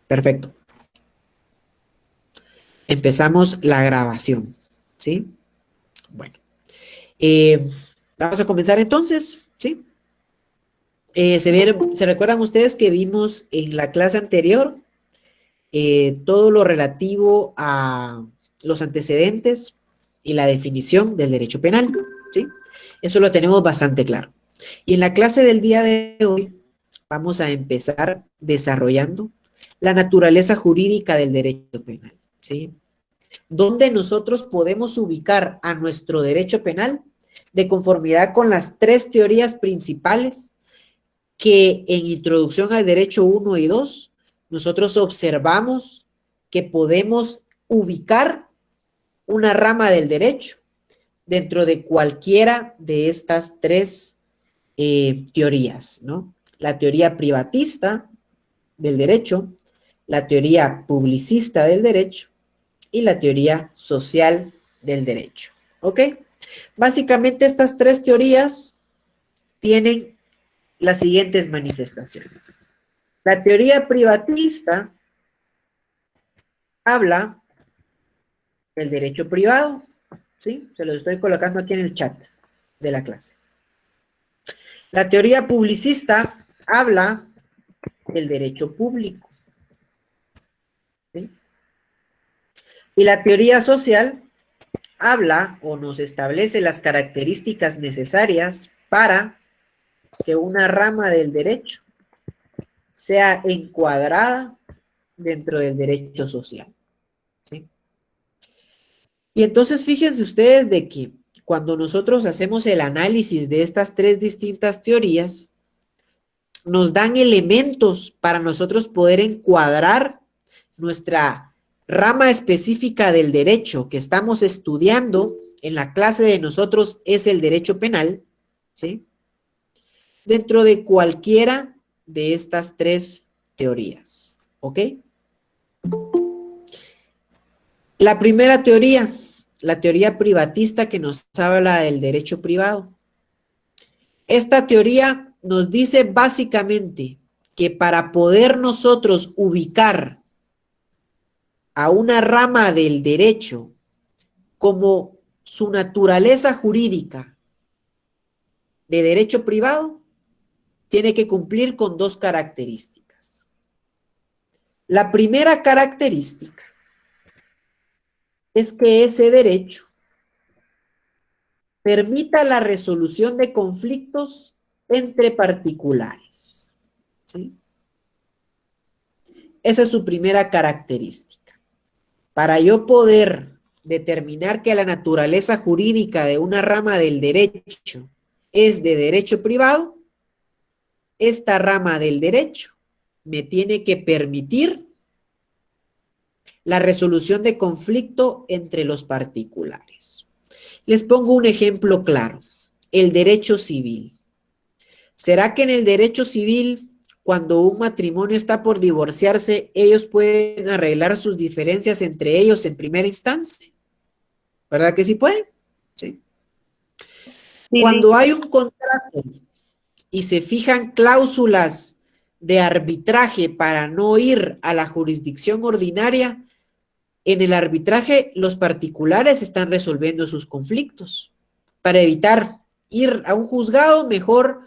Perfecto. Empezamos la grabación, ¿sí? Bueno, vamos a comenzar entonces, ¿sí? ¿Se recuerdan ustedes que vimos en la clase anterior todo lo relativo a los antecedentes y la definición del derecho penal? ¿Sí? Eso lo tenemos bastante claro. Y en la clase del día de hoy vamos a empezar desarrollando la naturaleza jurídica del derecho penal, ¿sí? Donde nosotros podemos ubicar a nuestro derecho penal de conformidad con las tres teorías principales que en Introducción al Derecho 1 y 2 nosotros observamos que podemos ubicar una rama del derecho dentro de cualquiera de estas tres teorías, ¿no? La teoría privatista del derecho, la teoría publicista del derecho y la teoría social del derecho, ¿ok? Básicamente estas tres teorías tienen las siguientes manifestaciones. La teoría privatista habla del derecho privado, ¿sí? Se lo estoy colocando aquí en el chat de la clase. La teoría publicista habla del derecho público, ¿sí? Y la teoría social habla o nos establece las características necesarias para que una rama del derecho sea encuadrada dentro del derecho social, ¿sí? Y entonces fíjense ustedes de que cuando nosotros hacemos el análisis de estas tres distintas teorías, nos dan elementos para nosotros poder encuadrar nuestra rama específica del derecho que estamos estudiando en la clase de nosotros es el derecho penal, ¿sí? Dentro de cualquiera de estas tres teorías, ¿ok? La primera teoría, la teoría privatista que nos habla del derecho privado. Esta teoría nos dice básicamente que para poder nosotros ubicar a una rama del derecho como su naturaleza jurídica de derecho privado, tiene que cumplir con dos características. La primera característica es que ese derecho permita la resolución de conflictos entre particulares, ¿sí? Esa es su primera característica. Para yo poder determinar que la naturaleza jurídica de una rama del derecho es de derecho privado, esta rama del derecho me tiene que permitir la resolución de conflicto entre los particulares. Les pongo un ejemplo claro, el derecho civil. ¿Será que en el derecho civil, cuando un matrimonio está por divorciarse, ellos pueden arreglar sus diferencias entre ellos en primera instancia? ¿Verdad que sí pueden? Sí. Cuando hay un contrato y se fijan cláusulas de arbitraje para no ir a la jurisdicción ordinaria, en el arbitraje los particulares están resolviendo sus conflictos. Para evitar ir a un juzgado, mejor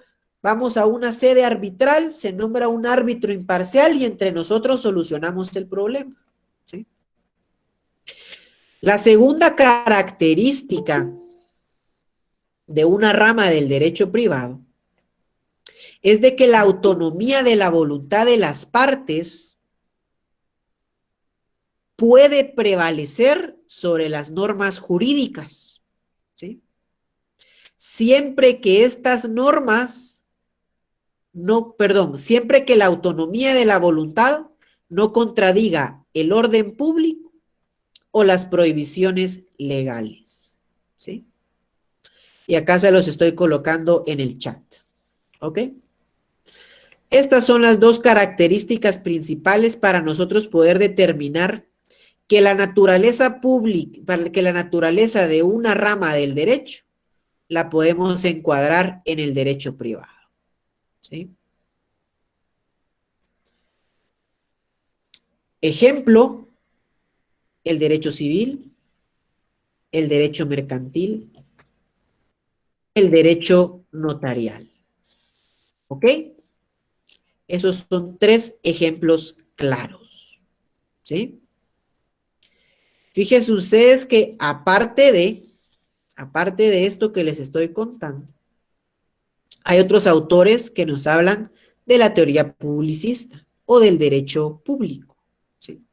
vamos a una sede arbitral, se nombra un árbitro imparcial y entre nosotros solucionamos el problema, ¿sí? La segunda característica de una rama del derecho privado es de que la autonomía de la voluntad de las partes puede prevalecer sobre las normas jurídicas, ¿sí? Siempre que estas normas siempre que la autonomía de la voluntad no contradiga el orden público o las prohibiciones legales, ¿sí? Y acá se los estoy colocando en el chat, ¿ok? Estas son las dos características principales para nosotros poder determinar que la naturaleza pública, que la naturaleza de una rama del derecho la podemos encuadrar en el derecho privado, ¿sí? Ejemplo, el derecho civil, el derecho mercantil, el derecho notarial. ¿Ok? Esos son 3 ejemplos claros. ¿Sí? Fíjense ustedes que aparte de esto que les estoy contando, hay otros autores que nos hablan de la teoría publicista o del derecho público. ¿Sí?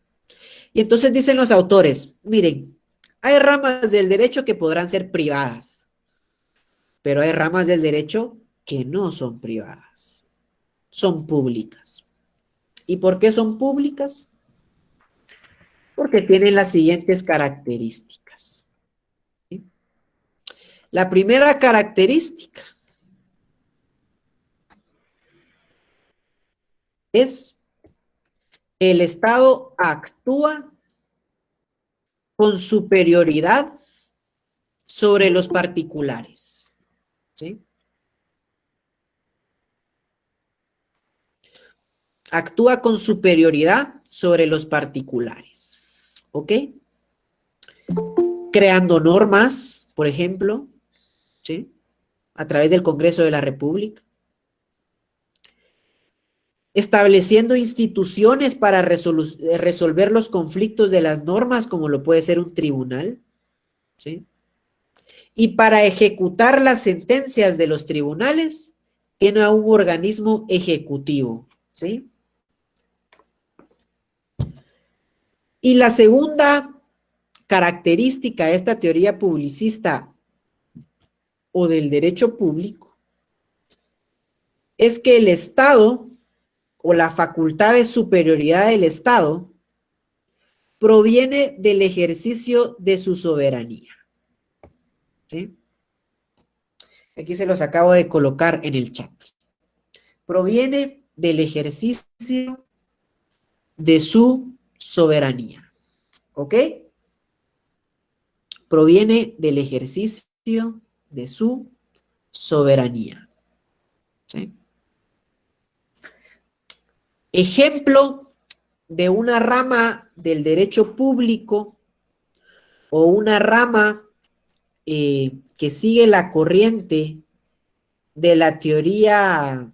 Y entonces dicen los autores, miren, hay ramas del derecho que podrán ser privadas, pero hay ramas del derecho que no son privadas, son públicas. ¿Y por qué son públicas? Porque tienen las siguientes características. ¿Sí? La primera característica es que el Estado actúa con superioridad sobre los particulares. ¿Sí? Actúa con superioridad sobre los particulares. ¿Ok? Creando normas, por ejemplo, ¿sí? A través del Congreso de la República. Estableciendo instituciones para resolver los conflictos de las normas, como lo puede ser un tribunal, ¿sí? Y para ejecutar las sentencias de los tribunales, tiene a un organismo ejecutivo, ¿sí? Y la segunda característica de esta teoría publicista o del derecho público es que el Estado o la facultad de superioridad del Estado proviene del ejercicio de su soberanía. ¿Sí? Aquí se los acabo de colocar en el chat. Proviene del ejercicio de su soberanía. ¿Ok? Proviene del ejercicio de su soberanía. ¿Sí? Ejemplo de una rama del derecho público o una rama que sigue la corriente de la teoría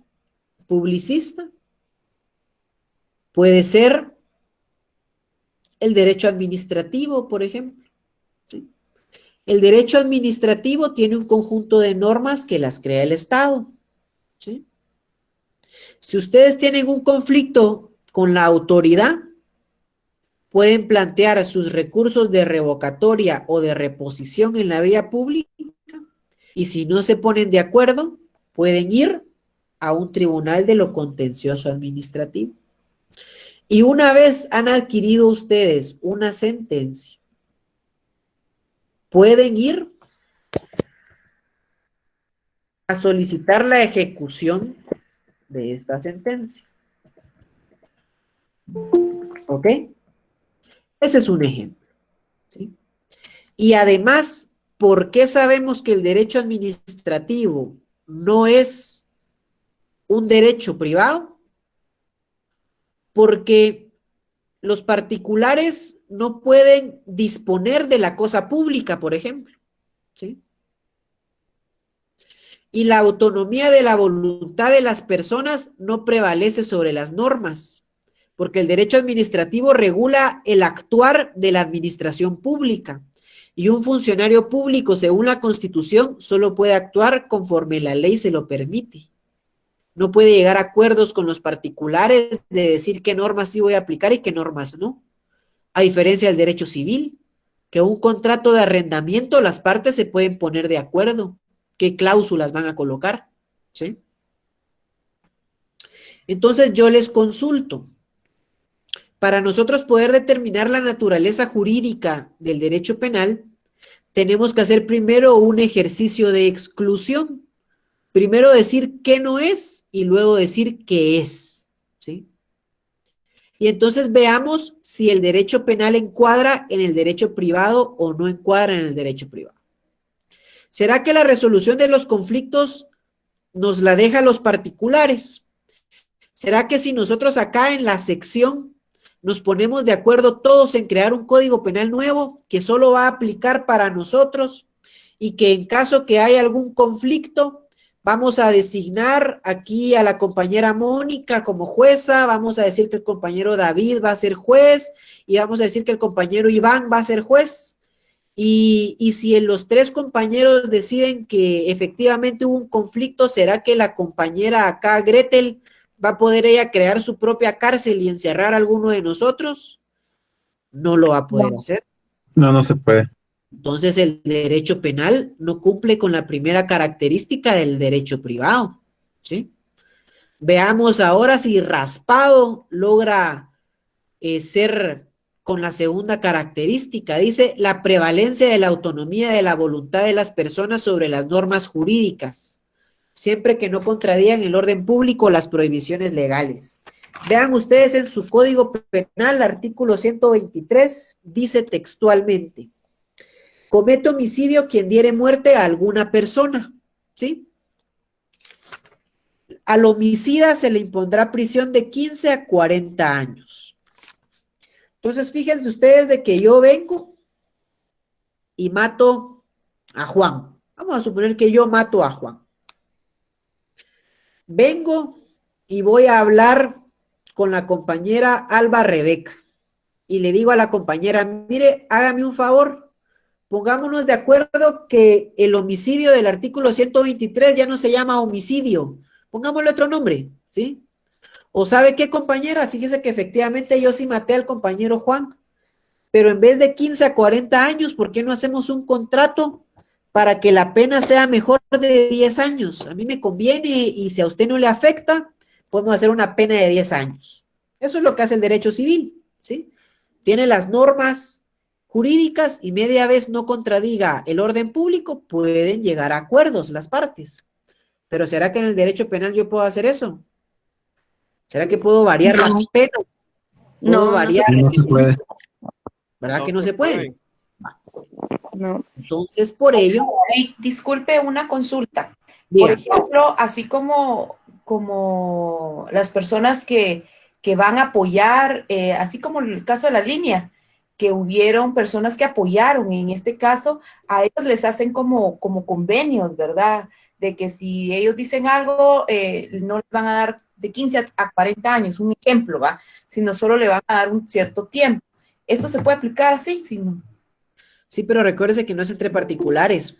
publicista puede ser el derecho administrativo, por ejemplo. ¿Sí? El derecho administrativo tiene un conjunto de normas que las crea el Estado. ¿Sí? Si ustedes tienen un conflicto con la autoridad, pueden plantear sus recursos de revocatoria o de reposición en la vía pública y si no se ponen de acuerdo, pueden ir a un tribunal de lo contencioso administrativo. Y una vez han adquirido ustedes una sentencia, pueden ir a solicitar la ejecución de esta sentencia. ¿Ok? Ese es un ejemplo. ¿Sí? Y además, ¿por qué sabemos que el derecho administrativo no es un derecho privado? Porque los particulares no pueden disponer de la cosa pública, por ejemplo. ¿Sí? Y la autonomía de la voluntad de las personas no prevalece sobre las normas, porque el derecho administrativo regula el actuar de la administración pública y un funcionario público, según la Constitución, solo puede actuar conforme la ley se lo permite. No puede llegar a acuerdos con los particulares de decir qué normas sí voy a aplicar y qué normas no. A diferencia del derecho civil, que un contrato de arrendamiento las partes se pueden poner de acuerdo qué cláusulas van a colocar, ¿sí? Entonces yo les consulto, para nosotros poder determinar la naturaleza jurídica del derecho penal, tenemos que hacer primero un ejercicio de exclusión. Primero decir qué no es y luego decir qué es, ¿sí? Y entonces veamos si el derecho penal encuadra en el derecho privado o no encuadra en el derecho privado. ¿Será que la resolución de los conflictos nos la deja a los particulares? ¿Será que si nosotros acá en la sección nos ponemos de acuerdo todos en crear un código penal nuevo que solo va a aplicar para nosotros y que en caso que haya algún conflicto, vamos a designar aquí a la compañera Mónica como jueza, vamos a decir que el compañero David va a ser juez y vamos a decir que el compañero Iván va a ser juez. Y si los tres compañeros deciden que efectivamente hubo un conflicto, ¿será que la compañera acá, Gretel, va a poder ella crear su propia cárcel y encerrar a alguno de nosotros? No lo va a poder hacer. No, no se puede. Entonces el derecho penal no cumple con la primera característica del derecho privado, ¿sí? Veamos ahora si Raspado logra ser con la segunda característica. Dice la prevalencia de la autonomía de la voluntad de las personas sobre las normas jurídicas, siempre que no contradigan el orden público o las prohibiciones legales. Vean ustedes en su Código Penal, artículo 123, dice textualmente: comete homicidio quien diere muerte a alguna persona, ¿sí? Al homicida se le impondrá prisión de 15 a 40 años. Entonces, fíjense ustedes de que yo vengo y mato a Juan. Vamos a suponer que yo mato a Juan. Vengo y voy a hablar con la compañera Alba Rebeca y le digo a la compañera, mire, hágame un favor, pongámonos de acuerdo que el homicidio del artículo 123 ya no se llama homicidio, pongámosle otro nombre, ¿sí? O ¿sabe qué, compañera? Fíjese que efectivamente yo sí maté al compañero Juan, pero en vez de 15 a 40 años, ¿por qué no hacemos un contrato para que la pena sea mejor de 10 años? A mí me conviene y si a usted no le afecta, podemos hacer una pena de 10 años. Eso es lo que hace el derecho civil, ¿sí? Tiene las normas jurídicas y media vez no contradiga el orden público, pueden llegar a acuerdos las partes. Pero ¿será que en el derecho penal yo puedo hacer eso? ¿Será que puedo variar las penas? ¿Puedo variar? No se puede. ¿Verdad No que no se puede? No. Entonces, por ello, Disculpe una consulta. diga, Por ejemplo, así como las personas que van a apoyar, así como en el caso de la línea, que hubieron personas que apoyaron, en este caso, a ellos les hacen como convenios, ¿verdad? De que si ellos dicen algo, no les van a dar de 15 a 40 años, un ejemplo, ¿va? Sino solo le van a dar un cierto tiempo. ¿Esto se puede aplicar así? Si no. sí, pero recuérdese que no es entre particulares.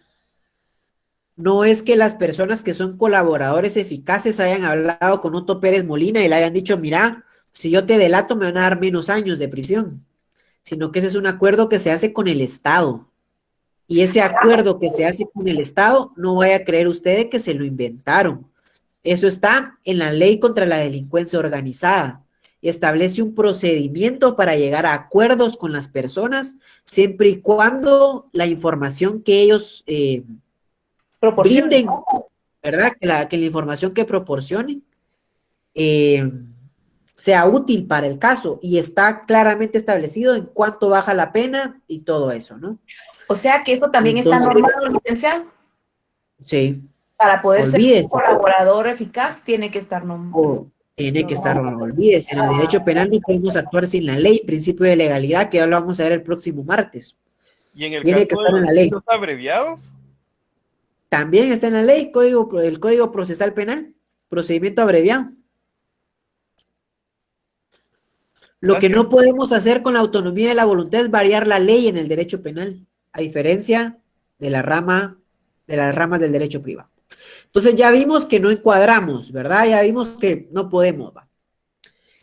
No es que las personas que son colaboradores eficaces hayan hablado con Otto Pérez Molina y le hayan dicho, mira, si yo te delato me van a dar menos años de prisión, sino que ese es un acuerdo que se hace con el Estado. Y ese acuerdo que se hace con el Estado, no vaya a creer usted que se lo inventaron. Eso está en la Ley contra la Delincuencia Organizada. Establece un procedimiento para llegar a acuerdos con las personas, siempre y cuando la información que ellos brinden, ¿verdad? Que la información que proporcionen sea útil para el caso y está claramente establecido en cuánto baja la pena y todo eso, ¿no? O sea que esto también Entonces, está normado, licenciado. Sí. Para poder Olvídese. ser un colaborador eficaz, tiene que estar normado. Tiene que estar, no olvídese, en el derecho penal no podemos actuar sin la ley, principio de legalidad, que ya lo vamos a ver el próximo martes. ¿Y en el Tiene que caso estar de en los la ley. delitos abreviados? También está en la ley, el Código Procesal Penal, procedimiento abreviado. Lo que no podemos hacer con la autonomía de la voluntad es variar la ley en el derecho penal, a diferencia de las ramas del derecho privado. Entonces ya vimos que no encuadramos, ¿verdad? Ya vimos que no podemos, ¿va?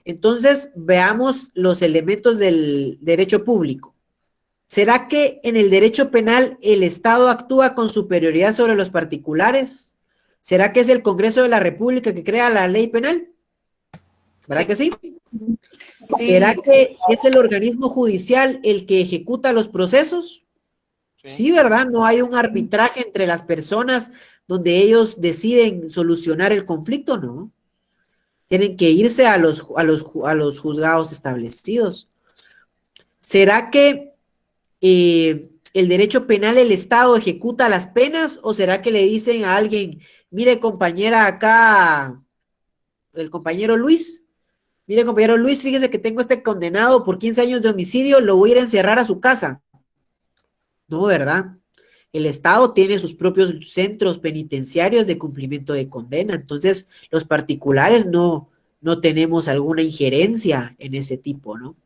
Entonces veamos los elementos del derecho público. ¿Será que en el derecho penal el Estado actúa con superioridad sobre los particulares? ¿Será que es el Congreso de la República que crea la ley penal? ¿Verdad que sí? Sí. ¿Será que es el organismo judicial el que ejecuta los procesos? Sí, ¿verdad? No hay un arbitraje entre las personas donde ellos deciden solucionar el conflicto, ¿no? Tienen que irse a los juzgados establecidos. ¿Será que el derecho penal, el Estado ejecuta las penas o será que le dicen a alguien, mire compañera acá, el compañero Luis, Mire, compañero Luis, fíjese que tengo este condenado por 15 años de homicidio, lo voy a ir a encerrar a su casa. No, ¿verdad? El Estado tiene sus propios centros penitenciarios de cumplimiento de condena, entonces los particulares no tenemos alguna injerencia en ese tipo, ¿no?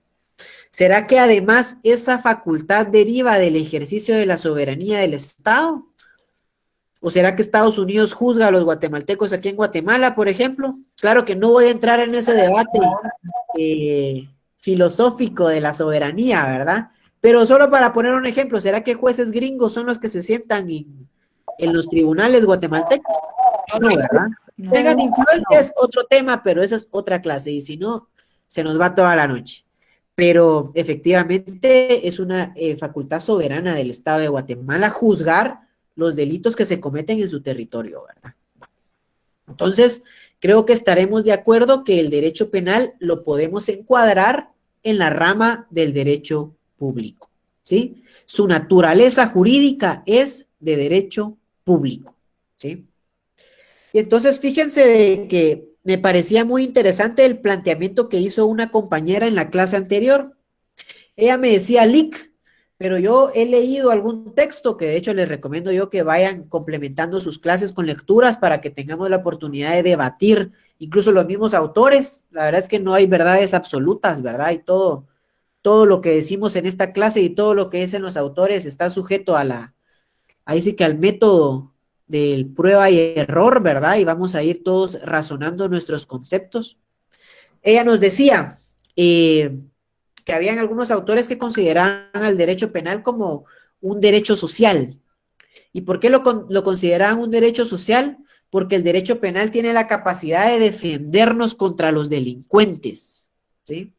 ¿Será que además esa facultad deriva del ejercicio de la soberanía del Estado? ¿O será que Estados Unidos juzga a los guatemaltecos aquí en Guatemala, por ejemplo? Claro que no voy a entrar en ese debate filosófico de la soberanía, ¿verdad? Pero solo para poner un ejemplo, ¿será que jueces gringos son los que se sientan en los tribunales guatemaltecos? No, ¿verdad? No. Tengan influencia es otro tema, pero esa es otra clase, y si no, se nos va toda la noche. Pero efectivamente es una facultad soberana del Estado de Guatemala juzgar los delitos que se cometen en su territorio, ¿verdad? Entonces, creo que estaremos de acuerdo que el derecho penal lo podemos encuadrar en la rama del derecho público, ¿sí? Su naturaleza jurídica es de derecho público, ¿sí? Y entonces, fíjense de que me parecía muy interesante el planteamiento que hizo una compañera en la clase anterior. Ella me decía LIC, pero yo he leído algún texto que de hecho les recomiendo yo que vayan complementando sus clases con lecturas para que tengamos la oportunidad de debatir, incluso los mismos autores. La verdad es que no hay verdades absolutas, ¿verdad? Y todo lo que decimos en esta clase y todo lo que dicen los autores está sujeto ahí sí que al método del prueba y error, ¿verdad? Y vamos a ir todos razonando nuestros conceptos. Ella nos decía que habían algunos autores que consideraban al derecho penal como un derecho social. ¿Y por qué lo consideraban un derecho social? Porque el derecho penal tiene la capacidad de defendernos contra los delincuentes, ¿sí?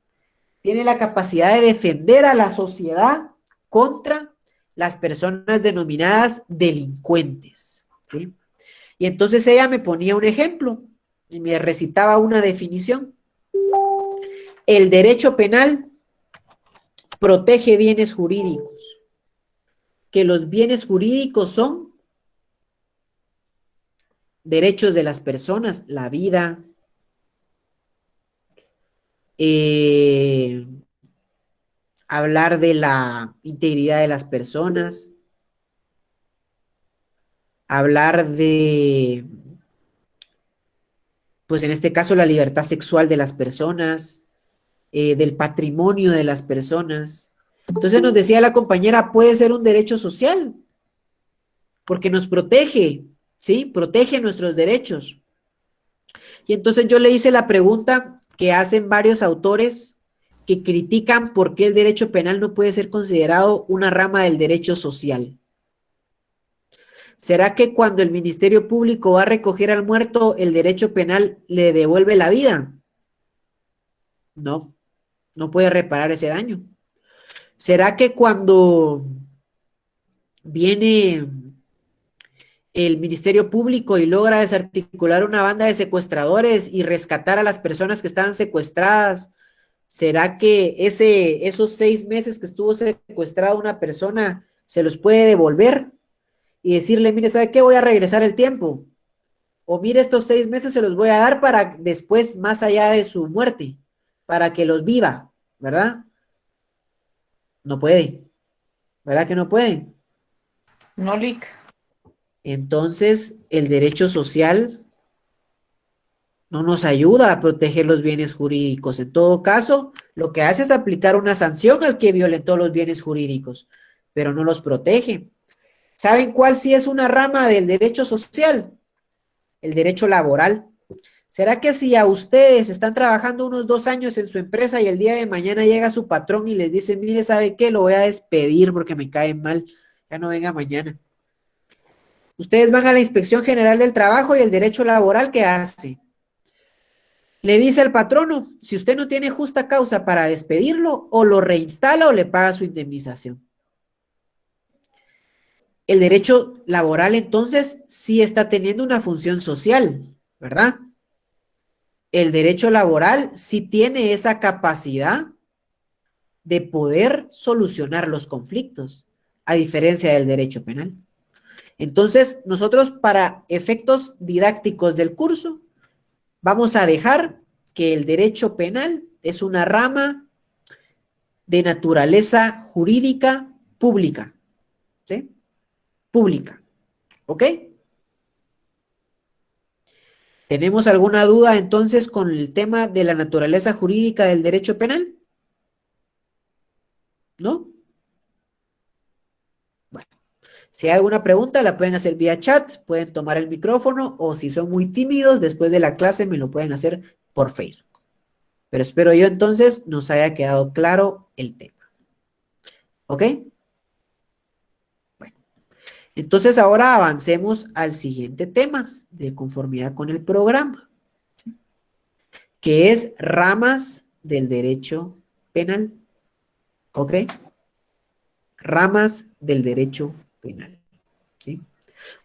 Tiene la capacidad de defender a la sociedad contra las personas denominadas delincuentes, ¿sí? Y entonces ella me ponía un ejemplo y me recitaba una definición. El derecho penal protege bienes jurídicos, que los bienes jurídicos son derechos de las personas, la vida, hablar de la integridad de las personas, hablar de, pues en este caso, la libertad sexual de las personas, del patrimonio de las personas. Entonces nos decía la compañera, puede ser un derecho social, porque nos protege, ¿sí? Protege nuestros derechos. Y entonces yo le hice la pregunta que hacen varios autores que critican por qué el derecho penal no puede ser considerado una rama del derecho social. ¿Será que cuando el Ministerio Público va a recoger al muerto, el derecho penal le devuelve la vida? No, no puede reparar ese daño. ¿Será que cuando viene el Ministerio Público y logra desarticular una banda de secuestradores y rescatar a las personas que estaban secuestradas, será que esos 6 meses que estuvo secuestrada una persona se los puede devolver y decirle, mire, ¿sabe qué? Voy a regresar el tiempo. O mire, estos 6 meses se los voy a dar para después, más allá de su muerte, para que los viva, ¿verdad? No puede, ¿verdad que no puede? No, Lic. Entonces, el derecho social no nos ayuda a proteger los bienes jurídicos. En todo caso, lo que hace es aplicar una sanción al que violentó los bienes jurídicos, pero no los protege. ¿Saben cuál sí es una rama del derecho social? El derecho laboral. ¿Será que si a ustedes están trabajando unos 2 años en su empresa y el día de mañana llega su patrón y les dice, mire, ¿sabe qué? Lo voy a despedir porque me cae mal, ya no venga mañana? Ustedes van a la Inspección General del Trabajo y el derecho laboral, ¿qué hace? Le dice al patrono, si usted no tiene justa causa para despedirlo, o lo reinstala o le paga su indemnización. El derecho laboral, entonces, sí está teniendo una función social, ¿verdad? El derecho laboral sí tiene esa capacidad de poder solucionar los conflictos, a diferencia del derecho penal. Entonces, nosotros para efectos didácticos del curso, vamos a dejar que el derecho penal es una rama de naturaleza jurídica pública, ¿sí? Pública, ¿ok? ¿Tenemos alguna duda entonces con el tema de la naturaleza jurídica del derecho penal? ¿No? Bueno, si hay alguna pregunta la pueden hacer vía chat, pueden tomar el micrófono o si son muy tímidos después de la clase me lo pueden hacer por Facebook. Pero espero yo entonces nos haya quedado claro el tema. ¿Ok? Bueno, entonces ahora avancemos al siguiente tema de conformidad con el programa, ¿sí? Que es ramas del derecho penal. ¿Ok? Ramas del derecho penal. ¿Sí?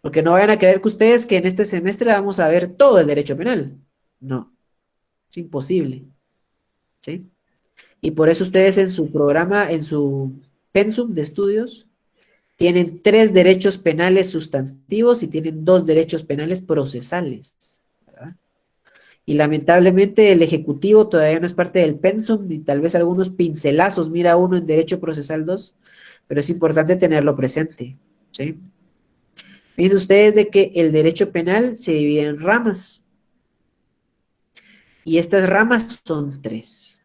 Porque no vayan a creer que ustedes que en este semestre vamos a ver todo el derecho penal. No, es imposible. ¿Sí? Y por eso ustedes en su programa, en su pensum de estudios, tienen 3 derechos penales sustantivos y tienen 2 derechos penales procesales, ¿verdad? Y lamentablemente el Ejecutivo todavía no es parte del pensum y tal vez algunos pincelazos mira uno en Derecho Procesal 2, pero es importante tenerlo presente, ¿sí? Fíjense ustedes de que el derecho penal se divide en ramas y estas ramas son 3,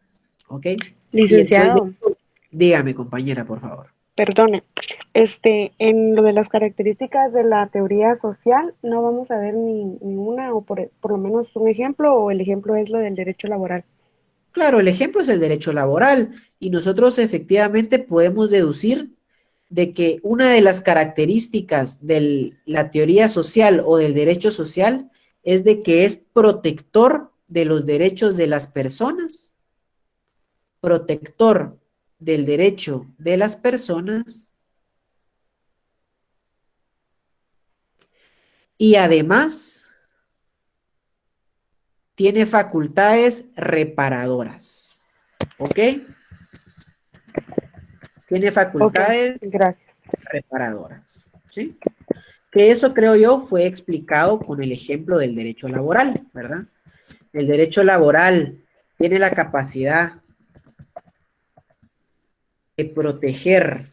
¿ok? Y después de... Licenciado, Dígame, compañera, por favor. perdone, en lo de las características de la teoría social, no vamos a ver ninguna, o por lo menos un ejemplo, o el ejemplo es lo del derecho laboral. Claro, el ejemplo es el derecho laboral y nosotros efectivamente podemos deducir de que una de las características de la teoría social o del derecho social es de que es protector de los derechos de las personas, protector del derecho de las personas y además tiene facultades reparadoras, ¿ok? Tiene Ok, facultades gracias. reparadoras, ¿sí? Que eso creo yo fue explicado con el ejemplo del derecho laboral, ¿verdad? El derecho laboral tiene la capacidad de proteger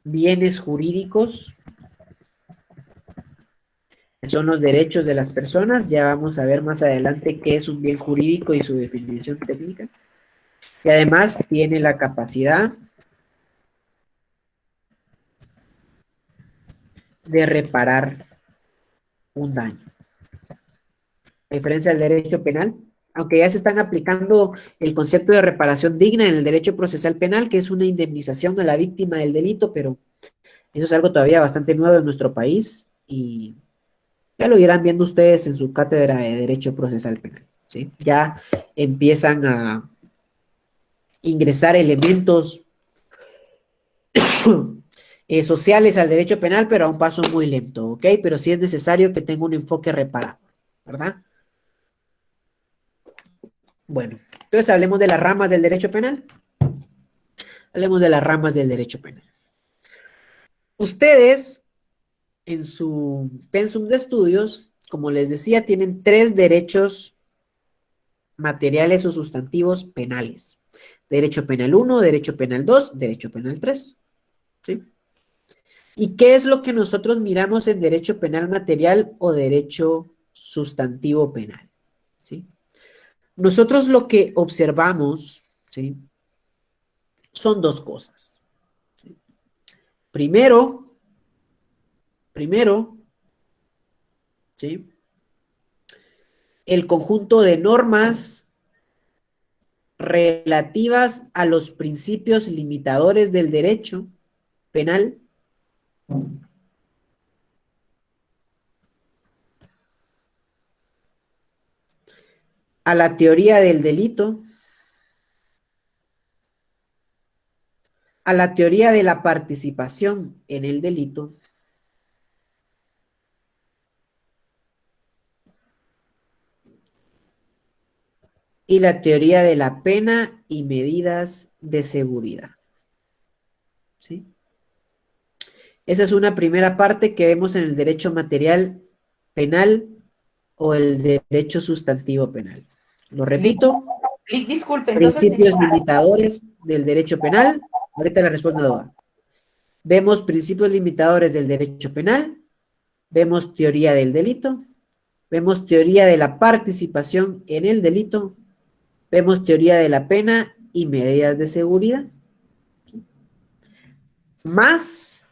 bienes jurídicos, que son los derechos de las personas. Ya vamos a ver más adelante qué es un bien jurídico y su definición técnica. Y además tiene la capacidad de reparar un daño. A diferencia del derecho penal, aunque ya se están aplicando el concepto de reparación digna en el derecho procesal penal, que es una indemnización a la víctima del delito, pero eso es algo todavía bastante nuevo en nuestro país y ya lo irán viendo ustedes en su cátedra de derecho procesal penal, ¿sí? Ya empiezan a ingresar elementos sociales al derecho penal, pero a un paso muy lento, ¿ok? Pero sí es necesario que tenga un enfoque reparador, ¿verdad? Bueno, entonces hablemos de las ramas del derecho penal. Hablemos de las ramas del derecho penal. Ustedes, en su pensum de estudios, como les decía, tienen 3 derechos materiales o sustantivos penales. Derecho penal 1, derecho penal 2, derecho penal 3. ¿Sí? ¿Y qué es lo que nosotros miramos en derecho penal material o derecho sustantivo penal? ¿Sí? Nosotros lo que observamos, ¿sí? Son 2 cosas. ¿Sí? Primero, ¿sí? El conjunto de normas relativas a los principios limitadores del derecho penal, a la teoría del delito, a la teoría de la participación en el delito, y la teoría de la pena y medidas de seguridad. ¿Sí? Esa es una primera parte que vemos en el derecho material penal o el derecho sustantivo penal. Lo repito, Disculpe, entonces, principios limitadores del derecho penal. Ahorita la respondo a Doa. Vemos principios limitadores del derecho penal, vemos teoría del delito, vemos teoría de la participación en el delito, vemos teoría de la pena y medidas de seguridad, más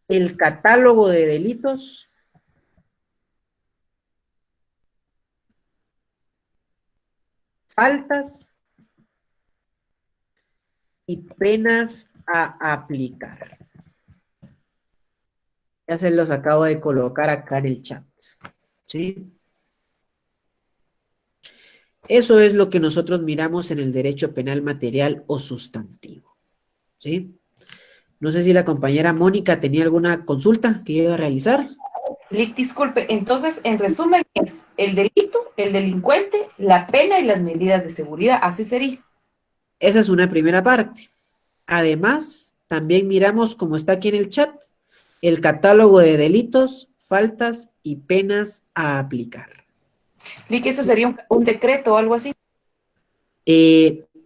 el catálogo de delitos, faltas y penas a aplicar. Ya se los acabo de colocar acá en el chat. ¿Sí? Eso es lo que nosotros miramos en el derecho penal material o sustantivo. ¿Sí? No sé si la compañera Mónica tenía alguna consulta que iba a realizar. disculpe, entonces, en resumen, es el delito, el delincuente, la pena y las medidas de seguridad, así sería. Esa es una primera parte. Además, también miramos, como está aquí en el chat, el catálogo de delitos, faltas y penas a aplicar. ¿Que eso sería un decreto o algo así?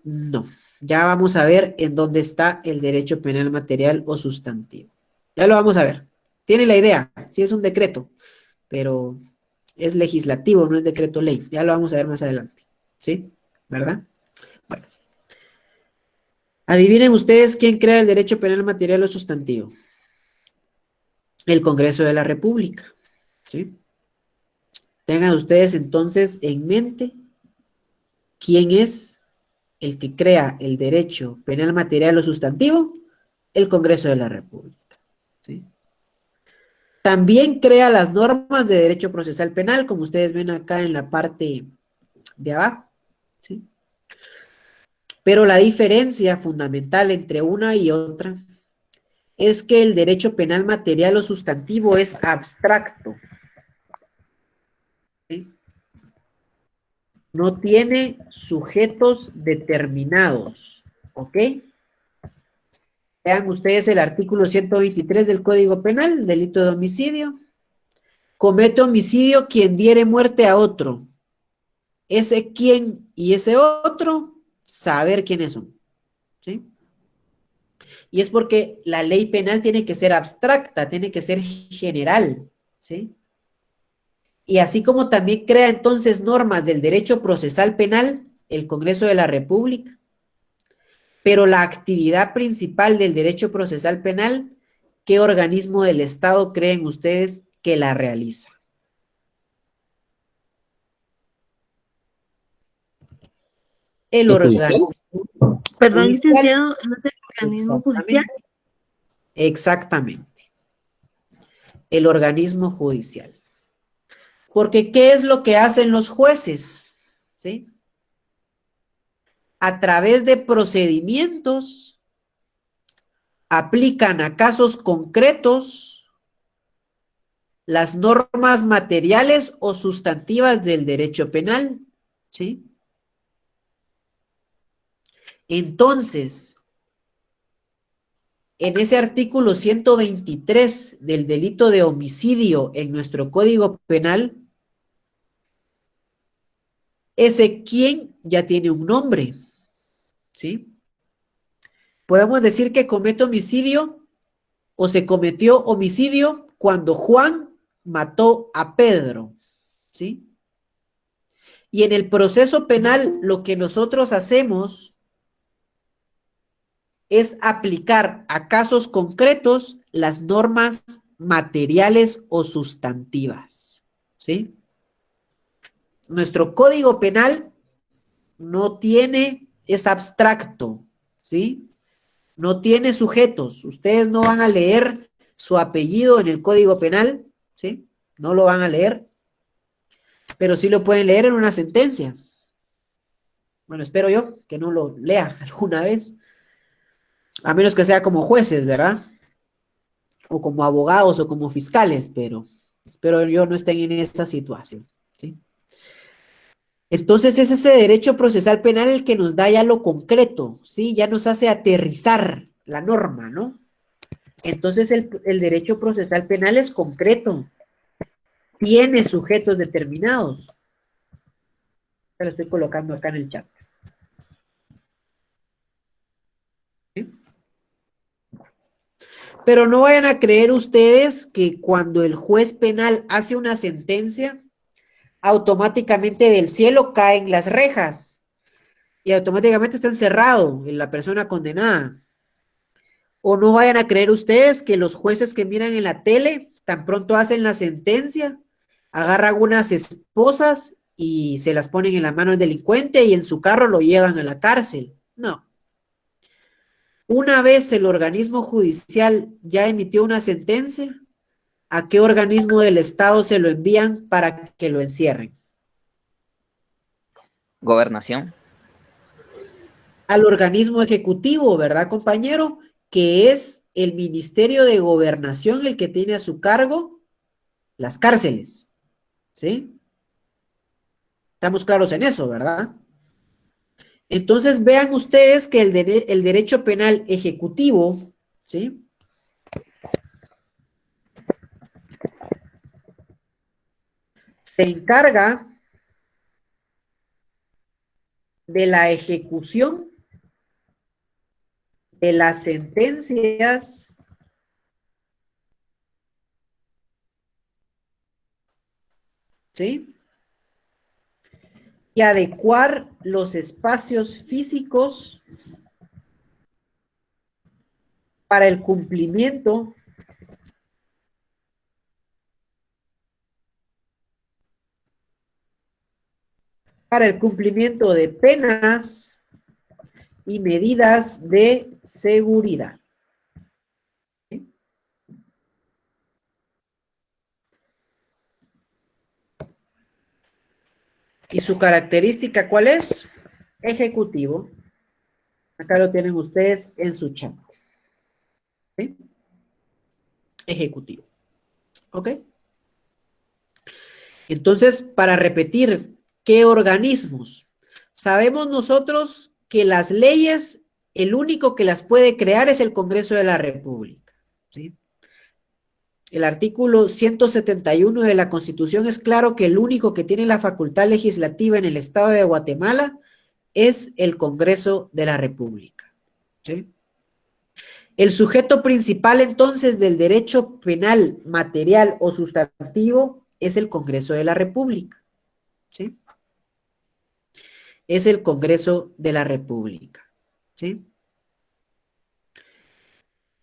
No, ya vamos a ver en dónde está el derecho penal material o sustantivo. Ya lo vamos a ver. Tiene la idea, sí es un decreto, pero es legislativo, no es decreto ley. Ya lo vamos a ver más adelante. ¿Sí? ¿Verdad? Bueno. Adivinen ustedes quién crea el derecho penal material o sustantivo. El Congreso de la República. ¿Sí? Tengan ustedes entonces en mente quién es el que crea el derecho penal material o sustantivo, el Congreso de la República. ¿Sí? También crea las normas de derecho procesal penal, como ustedes ven acá en la parte de abajo. ¿Sí? Pero la diferencia fundamental entre una y otra es que el derecho penal material o sustantivo es abstracto. ¿Sí? No tiene sujetos determinados. ¿Ok? Vean ustedes el artículo 123 del Código Penal, delito de homicidio. Comete homicidio quien diere muerte a otro. Ese quien y ese otro, saber quiénes son. ¿Sí? Y es porque la ley penal tiene que ser abstracta, tiene que ser general. ¿Sí? Y así como también crea entonces normas del derecho procesal penal, el Congreso de la República, pero la actividad principal del derecho procesal penal, ¿qué organismo del Estado creen ustedes que la realiza? El organismo. Perdón, judicial. licenciado, ¿no es el organismo judicial? Exactamente. El organismo judicial. Porque ¿qué es lo que hacen los jueces? ¿Sí? A través de procedimientos aplican a casos concretos las normas materiales o sustantivas del derecho penal. ¿Sí? Entonces, en ese artículo 123 del delito de homicidio en nuestro Código Penal, ese quién ya tiene un nombre, ¿sí? Podemos decir que comete homicidio o se cometió homicidio cuando Juan mató a Pedro, ¿sí? Y en el proceso penal lo que nosotros hacemos es aplicar a casos concretos las normas materiales o sustantivas, ¿sí? Nuestro Código Penal no tiene, es abstracto, ¿sí? No tiene sujetos. Ustedes no van a leer su apellido en el Código Penal, ¿sí? No lo van a leer, pero sí lo pueden leer en una sentencia. Bueno, espero yo que no lo lea alguna vez, a menos que sea como jueces, ¿verdad? O como abogados o como fiscales, pero espero yo no estén en esta situación, ¿sí? Entonces es ese derecho procesal penal el que nos da ya lo concreto, ¿sí? Ya nos hace aterrizar la norma, ¿no? Entonces el derecho procesal penal es concreto. tiene sujetos determinados. Se lo estoy colocando acá en el chat. ¿Sí? Pero no vayan a creer ustedes que cuando el juez penal hace una sentencia, automáticamente del cielo caen las rejas y automáticamente está encerrado en la persona condenada. O no vayan a creer ustedes que los jueces que miran en la tele, tan pronto hacen la sentencia, agarran unas esposas y se las ponen en la mano del delincuente y en su carro lo llevan a la cárcel. No. Una vez el organismo judicial ya emitió una sentencia, ¿a qué organismo del Estado se lo envían para que lo encierren? Gobernación. Al organismo ejecutivo, ¿verdad, compañero? Que es el Ministerio de Gobernación el que tiene a su cargo las cárceles, ¿sí? Estamos claros en eso, ¿verdad? Entonces vean ustedes que el derecho penal ejecutivo, ¿sí? Se encarga de la ejecución de las sentencias ¿sí? Y adecuar los espacios físicos para el cumplimiento de penas y medidas de seguridad. ¿Y su característica cuál es? Ejecutivo. Acá lo tienen ustedes en su chat. ¿Sí? Ejecutivo. ¿Ok? Entonces, para repetir, ¿qué organismos? Sabemos nosotros que las leyes, el único que las puede crear es el Congreso de la República. ¿Sí? El artículo 171 de la Constitución es claro que el único que tiene la facultad legislativa en el Estado de Guatemala es el Congreso de la República. ¿Sí? El sujeto principal entonces del derecho penal material o sustantivo es el Congreso de la República. ¿Sí? Es el Congreso de la República. ¿Sí?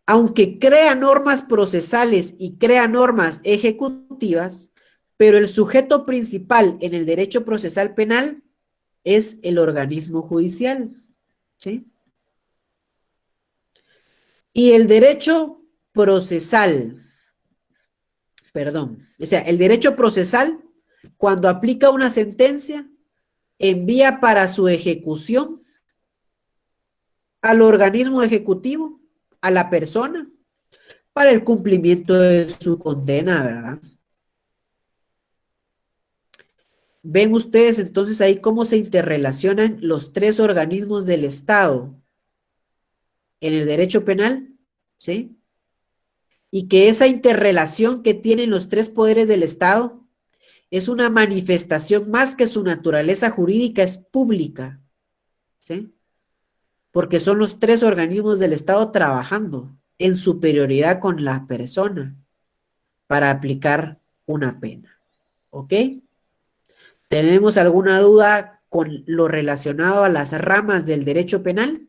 Aunque crea normas procesales y crea normas ejecutivas, pero el sujeto principal en el derecho procesal penal es el organismo judicial, ¿sí? Y el derecho procesal, el derecho procesal, cuando aplica una sentencia, envía para su ejecución al organismo ejecutivo, a la persona, para el cumplimiento de su condena, ¿verdad? Ven ustedes entonces ahí cómo se interrelacionan los tres organismos del Estado en el derecho penal, ¿sí? Y que esa interrelación que tienen los tres poderes del Estado es una manifestación más que su naturaleza jurídica es pública, ¿sí? Porque son los tres organismos del Estado trabajando en superioridad con la persona para aplicar una pena, ¿ok? ¿Tenemos alguna duda con lo relacionado a las ramas del derecho penal?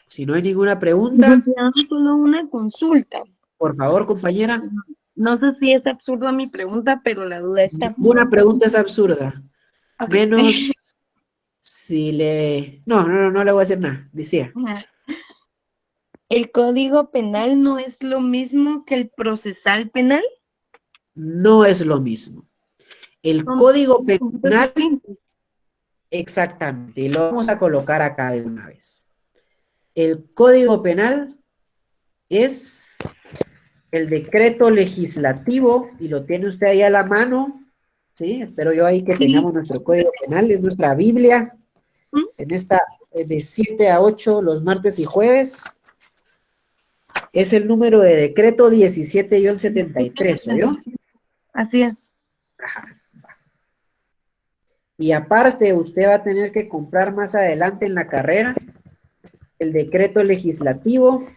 Si no hay ninguna pregunta, Solo una consulta. por favor, compañera. No sé si es absurda mi pregunta, pero la duda está. Ninguna pregunta es absurda. Ok. Menos si le... No le voy a decir nada, decía. ¿El Código Penal no es lo mismo que el procesal penal? No es lo mismo. El Son Código puntos Penal, distintos. exactamente, y lo vamos a colocar acá de una vez. El Código Penal es el decreto legislativo, y lo tiene usted ahí a la mano, ¿sí? Espero yo ahí que tengamos nuestro Código Penal, es nuestra Biblia, en esta de 7 a 8 los martes y jueves. Es el número de decreto 17-73, ¿oyó? Así es. Ajá. Y aparte, usted va a tener que comprar más adelante en la carrera el decreto legislativo.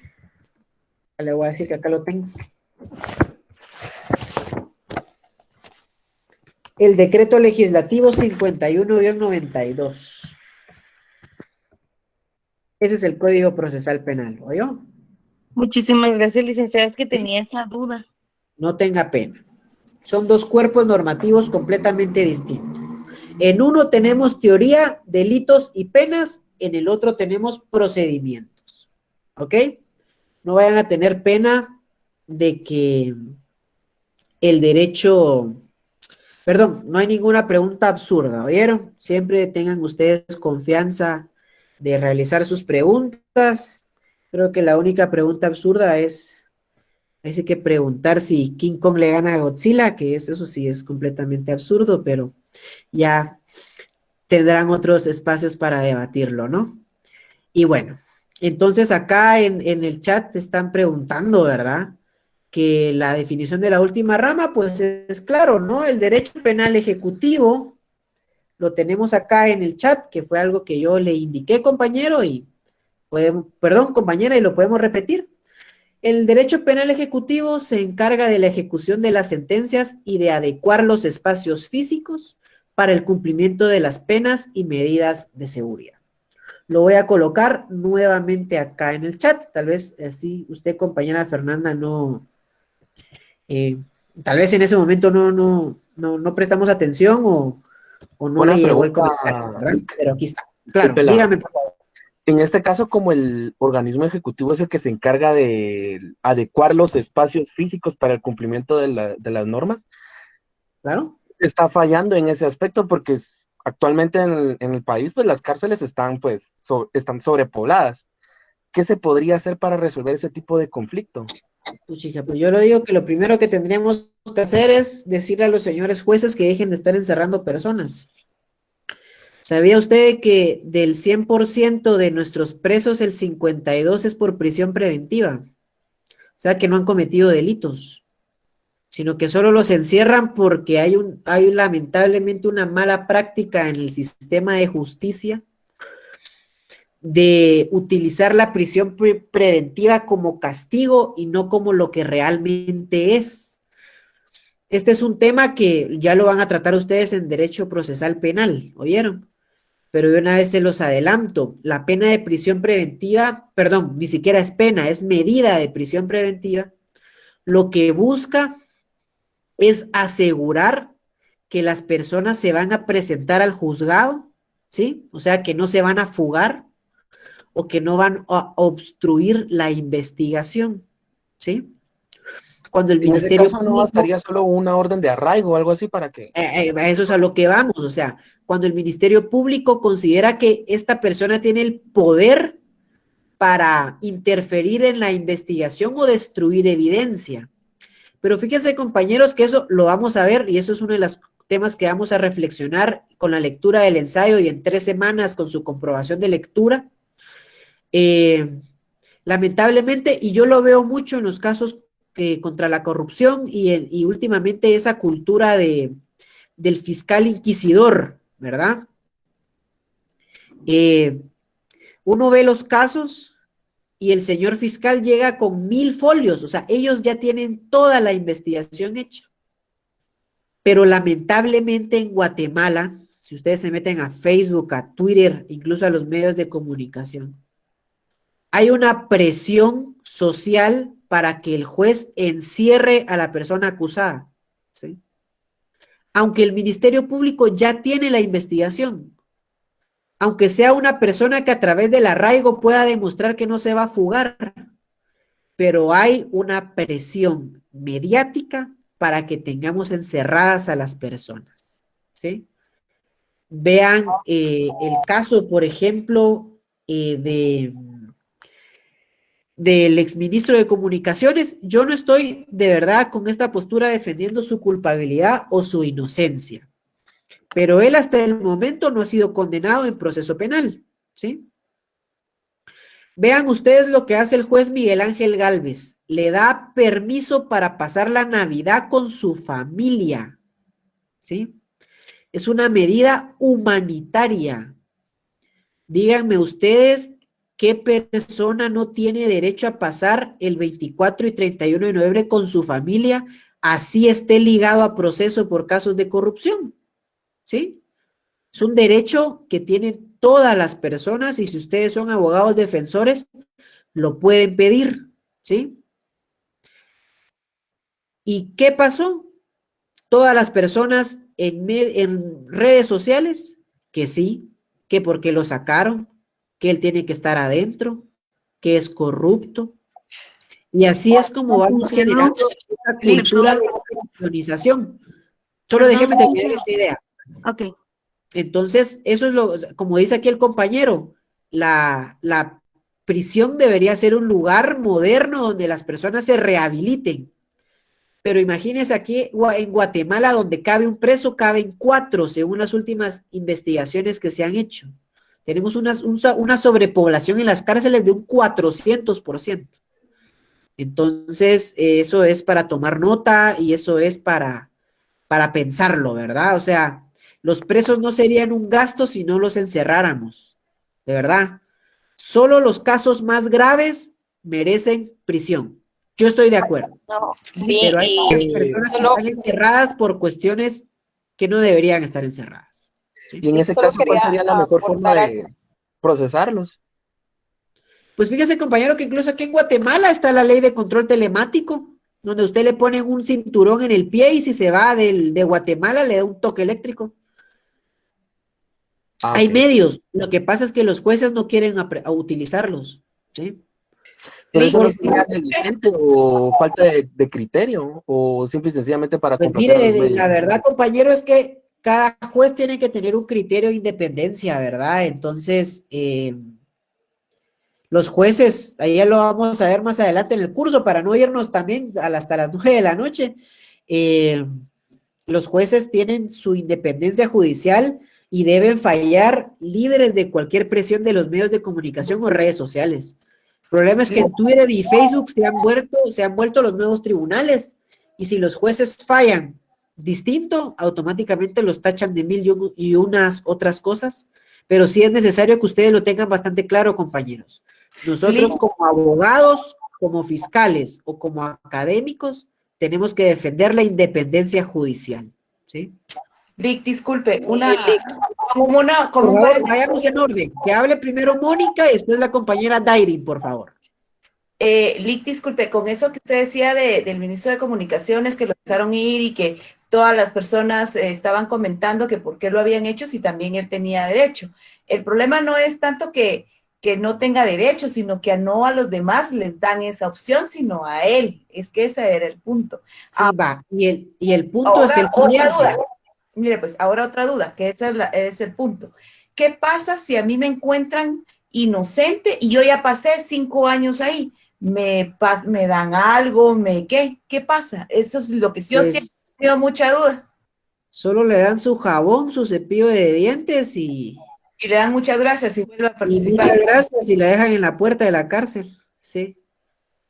Le voy a decir que acá lo tengo. El decreto legislativo 51-92. Ese es el Código Procesal Penal, ¿oyó? Muchísimas gracias, licenciada. Es que tenía esa duda. No tenga pena. Son dos cuerpos normativos completamente distintos. En uno tenemos teoría, delitos y penas, en el otro tenemos procedimientos. ¿Ok? No vayan a tener pena de que el derecho... Perdón, no hay ninguna pregunta absurda, ¿oyeron? Siempre tengan ustedes confianza de realizar sus preguntas. Creo que la única pregunta absurda es... Hay que preguntar si King Kong le gana a Godzilla, que eso sí es completamente absurdo, pero ya tendrán otros espacios para debatirlo, ¿no? Y bueno, entonces acá en el chat te están preguntando, ¿verdad? Que la definición de la última rama, pues es claro, ¿no? El derecho penal ejecutivo, lo tenemos acá en el chat, que fue algo que yo le indiqué, compañero, y podemos, perdón, compañera, y lo podemos repetir. El derecho penal ejecutivo se encarga de la ejecución de las sentencias y de adecuar los espacios físicos para el cumplimiento de las penas y medidas de seguridad. Lo voy a colocar nuevamente acá en el chat. Tal vez así usted, compañera Fernanda, no... tal vez en ese momento no prestamos atención o no Una le llegó el pregunta, comentario, ¿verdad? Rick. Pero aquí está. Claro, Discúlpela. dígame, por favor. En este caso, como el organismo ejecutivo es el que se encarga de adecuar los espacios físicos para el cumplimiento de las normas, Claro. se está fallando en ese aspecto porque actualmente en el país, pues las cárceles están, están sobrepobladas. ¿Qué se podría hacer para resolver ese tipo de conflicto? Pues chica, pues yo le digo que lo primero que tendríamos que hacer es decirle a los señores jueces que dejen de estar encerrando personas. ¿Sabía usted que del 100% de nuestros presos el 52 es por prisión preventiva? O sea que no han cometido delitos, sino que solo los encierran porque hay lamentablemente una mala práctica en el sistema de justicia de utilizar la prisión preventiva como castigo y no como lo que realmente es. Este es un tema que ya lo van a tratar ustedes en Derecho Procesal Penal, ¿oyeron? Pero de una vez se los adelanto, la pena de prisión preventiva, perdón, ni siquiera es pena, es medida de prisión preventiva, lo que busca es asegurar que las personas se van a presentar al juzgado, ¿sí? O sea, que no se van a fugar o que no van a obstruir la investigación, ¿sí? Cuando el En ese Ministerio caso no Público... bastaría solo una orden de arraigo o algo así para que... Eso es a lo que vamos, o sea, cuando el Ministerio Público considera que esta persona tiene el poder para interferir en la investigación o destruir evidencia. Pero fíjense, compañeros, que eso lo vamos a ver y eso es uno de los temas que vamos a reflexionar con la lectura del ensayo y en 3 semanas con su comprobación de lectura. Lamentablemente, y yo lo veo mucho en los casos contra la corrupción y últimamente esa cultura del fiscal inquisidor, ¿verdad? Uno ve los casos y el señor fiscal llega con 1000 folios, o sea, ellos ya tienen toda la investigación hecha. Pero lamentablemente en Guatemala, si ustedes se meten a Facebook, a Twitter, incluso a los medios de comunicación, hay una presión social para que el juez encierre a la persona acusada, ¿sí? Aunque el Ministerio Público ya tiene la investigación, aunque sea una persona que a través del arraigo pueda demostrar que no se va a fugar, pero hay una presión mediática para que tengamos encerradas a las personas, ¿sí? Vean el caso, por ejemplo, del exministro de Comunicaciones. Yo no estoy de verdad con esta postura defendiendo su culpabilidad o su inocencia, pero él hasta el momento no ha sido condenado en proceso penal, ¿sí? Vean ustedes lo que hace el juez Miguel Ángel Gálvez. Le da permiso para pasar la Navidad con su familia, ¿sí? Es una medida humanitaria. Díganme ustedes qué persona no tiene derecho a pasar el 24 y 31 de noviembre con su familia, así esté ligado a proceso por casos de corrupción, ¿sí? Es un derecho que tienen todas las personas y si ustedes son abogados defensores, lo pueden pedir, ¿sí? ¿Y qué pasó? Todas las personas en redes sociales, que sí, que porque lo sacaron, que él tiene que estar adentro, que es corrupto. Y así es como vamos generando esa cultura de criminalización. Solo déjeme terminar esta idea. Ok. Entonces, eso es lo, como dice aquí el compañero, la prisión debería ser un lugar moderno donde las personas se rehabiliten. Pero imagínense aquí en Guatemala, donde cabe un preso, caben 4, según las últimas investigaciones que se han hecho. Tenemos una sobrepoblación en las cárceles de un 400%. Entonces, eso es para tomar nota y eso es para pensarlo, ¿verdad? O sea, los presos no serían un gasto si no los encerráramos, de verdad. Solo los casos más graves merecen prisión. Yo estoy de acuerdo. No, Pero hay sí, muchas y personas que solo, están encerradas por cuestiones que no deberían estar encerradas. ¿Sí? Y en y ese solo caso, ¿cuál quería sería la mejor forma aportar algo. de procesarlos? Pues fíjese, compañero, que incluso aquí en Guatemala está la ley de control telemático, donde usted le pone un cinturón en el pie y si se va de Guatemala le da un toque eléctrico. Ah, Hay ok. medios, lo que pasa es que los jueces no quieren a utilizarlos, ¿sí? Pero eso no Porque, sería negligente o falta de criterio, o simple y sencillamente para pues complacer a los mire, medios. la verdad, compañero, es que cada juez tiene que tener un criterio de independencia, ¿verdad? Entonces, los jueces, ahí ya lo vamos a ver más adelante en el curso, para no irnos también hasta las 9 de la noche, eh, los jueces tienen su independencia judicial y deben fallar libres de cualquier presión de los medios de comunicación o redes sociales. El problema es que en Twitter y Facebook se han vuelto los nuevos tribunales y si los jueces fallan distinto, automáticamente los tachan de mil y unas otras cosas, pero sí es necesario que ustedes lo tengan bastante claro, compañeros. Nosotros como abogados, como fiscales o como académicos, tenemos que defender la independencia judicial, ¿sí? Lick, disculpe, Lick, como Por un favor, paréntesis. vayamos en orden. Que hable primero Mónica y después la compañera Dairin, por favor. Lick, disculpe, con eso que usted decía del ministro de Comunicaciones, que lo dejaron ir y que todas las personas estaban comentando que por qué lo habían hecho si también él tenía derecho. El problema no es tanto que no tenga derecho, sino que no a los demás les dan esa opción, sino a él. Es que ese era el punto. Sí, va. Y el punto Ahora, es el otra siguiente. duda. Mire, pues ahora otra duda, que ese es el punto. ¿Qué pasa si a mí me encuentran inocente y yo ya pasé 5 años ahí? ¿Me dan algo? ¿Qué pasa? Eso es lo que yo siempre Pues tengo mucha duda. solo le dan su jabón, su cepillo de dientes y Y le dan muchas gracias y vuelve a participar. muchas gracias y la dejan en la puerta de la cárcel. Sí.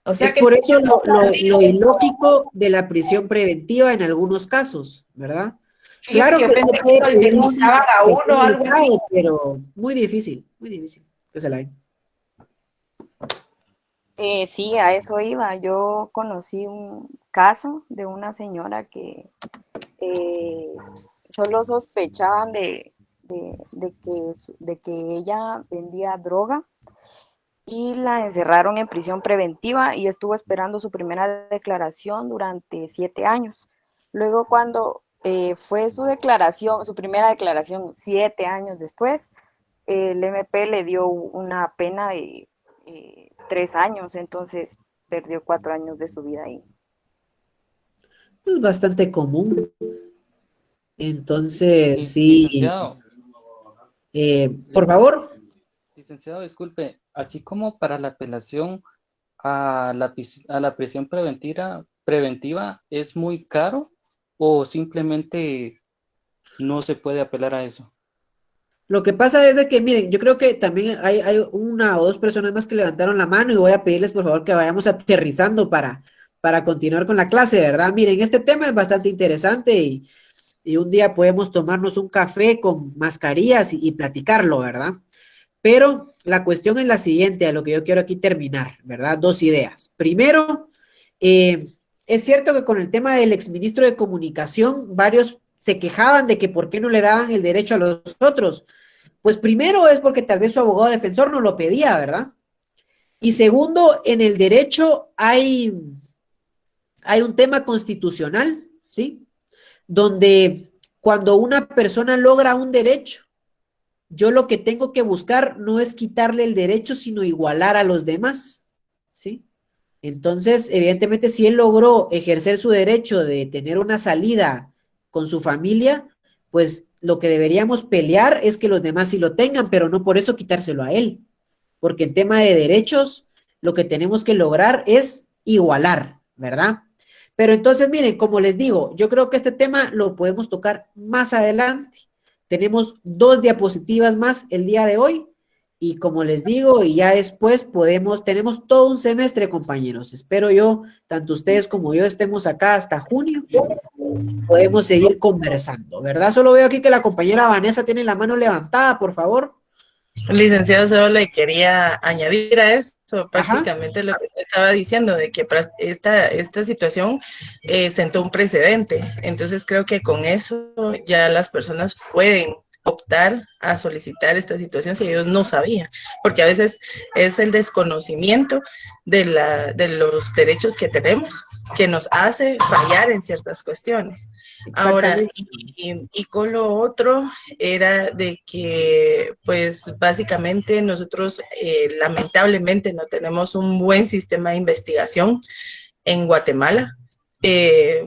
O sea Es que por eso lo ilógico de la prisión preventiva en algunos casos, ¿verdad? fíjese que yo pensé que lo indemnizaban a uno o algo así. pero muy difícil que se la den. sí, a eso iba. Yo conocí un caso de una señora que solo sospechaban de que ella vendía droga y la encerraron en prisión preventiva y estuvo esperando su primera declaración durante 7 años. Luego cuando fue su primera declaración 7 años después, el MP le dio una pena de 3 años, entonces perdió 4 años de su vida ahí. Es bastante común. Entonces, sí. Licenciado, Por favor. licenciado, disculpe, así como para la apelación a la prisión preventiva, ¿es muy caro o simplemente no se puede apelar a eso? Lo que pasa es de que, miren, yo creo que también hay una o dos personas más que levantaron la mano y voy a pedirles, por favor, que vayamos aterrizando para continuar con la clase, ¿verdad? Miren, este tema es bastante interesante y un día podemos tomarnos un café con mascarillas y platicarlo, ¿verdad? Pero la cuestión es la siguiente, a lo que yo quiero aquí terminar, ¿verdad? Dos ideas. Primero, es cierto que con el tema del exministro de Comunicación, varios se quejaban de que por qué no le daban el derecho a los otros. Pues primero es porque tal vez su abogado defensor no lo pedía, ¿verdad? Y segundo, en el derecho hay un tema constitucional, ¿sí? Donde cuando una persona logra un derecho, yo lo que tengo que buscar no es quitarle el derecho, sino igualar a los demás, ¿sí? Entonces, evidentemente, si él logró ejercer su derecho de tener una salida con su familia, pues lo que deberíamos pelear es que los demás sí lo tengan, pero no por eso quitárselo a él, porque en tema de derechos, lo que tenemos que lograr es igualar, ¿verdad? Pero entonces, miren, como les digo, yo creo que este tema lo podemos tocar más adelante. Tenemos 2 diapositivas más el día de hoy y como les digo, y ya después tenemos todo un semestre, compañeros. Espero yo, tanto ustedes como yo estemos acá hasta junio, podemos seguir conversando, ¿verdad? Solo veo aquí que la compañera Vanessa tiene la mano levantada, por favor. Licenciado, solo le quería añadir a eso Ajá. prácticamente lo que usted estaba diciendo, de que esta situación sentó un precedente. Entonces creo que con eso ya las personas pueden optar a solicitar esta situación si ellos no sabían, porque a veces es el desconocimiento de los derechos que tenemos que nos hace fallar en ciertas cuestiones. Ahora, y con lo otro era de que, pues, básicamente nosotros lamentablemente no tenemos un buen sistema de investigación en Guatemala.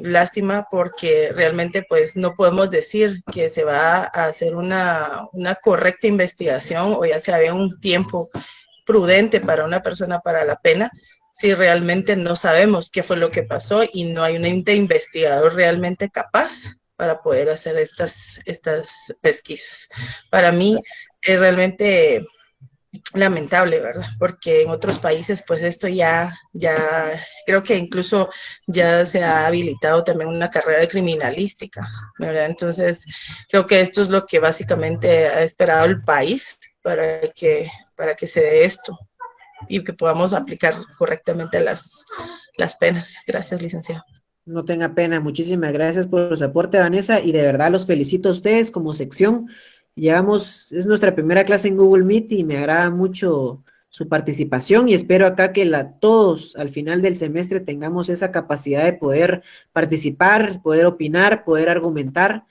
Lástima porque realmente, pues, no podemos decir que se va a hacer una correcta investigación o ya se había un tiempo prudente para una persona para la pena si realmente no sabemos qué fue lo que pasó y no hay un ente investigador realmente capaz para poder hacer estas pesquisas. Para mí es realmente lamentable, ¿verdad? Porque en otros países, pues esto ya creo que incluso ya se ha habilitado también una carrera de criminalística, ¿verdad? Entonces, creo que esto es lo que básicamente ha esperado el país para que se dé esto y que podamos aplicar correctamente las penas. Gracias, licenciado. No tenga pena, muchísimas gracias por su aporte, Vanessa, y de verdad los felicito a ustedes como sección. Es nuestra primera clase en Google Meet y me agrada mucho su participación y espero acá que todos al final del semestre tengamos esa capacidad de poder participar, poder opinar, poder argumentar,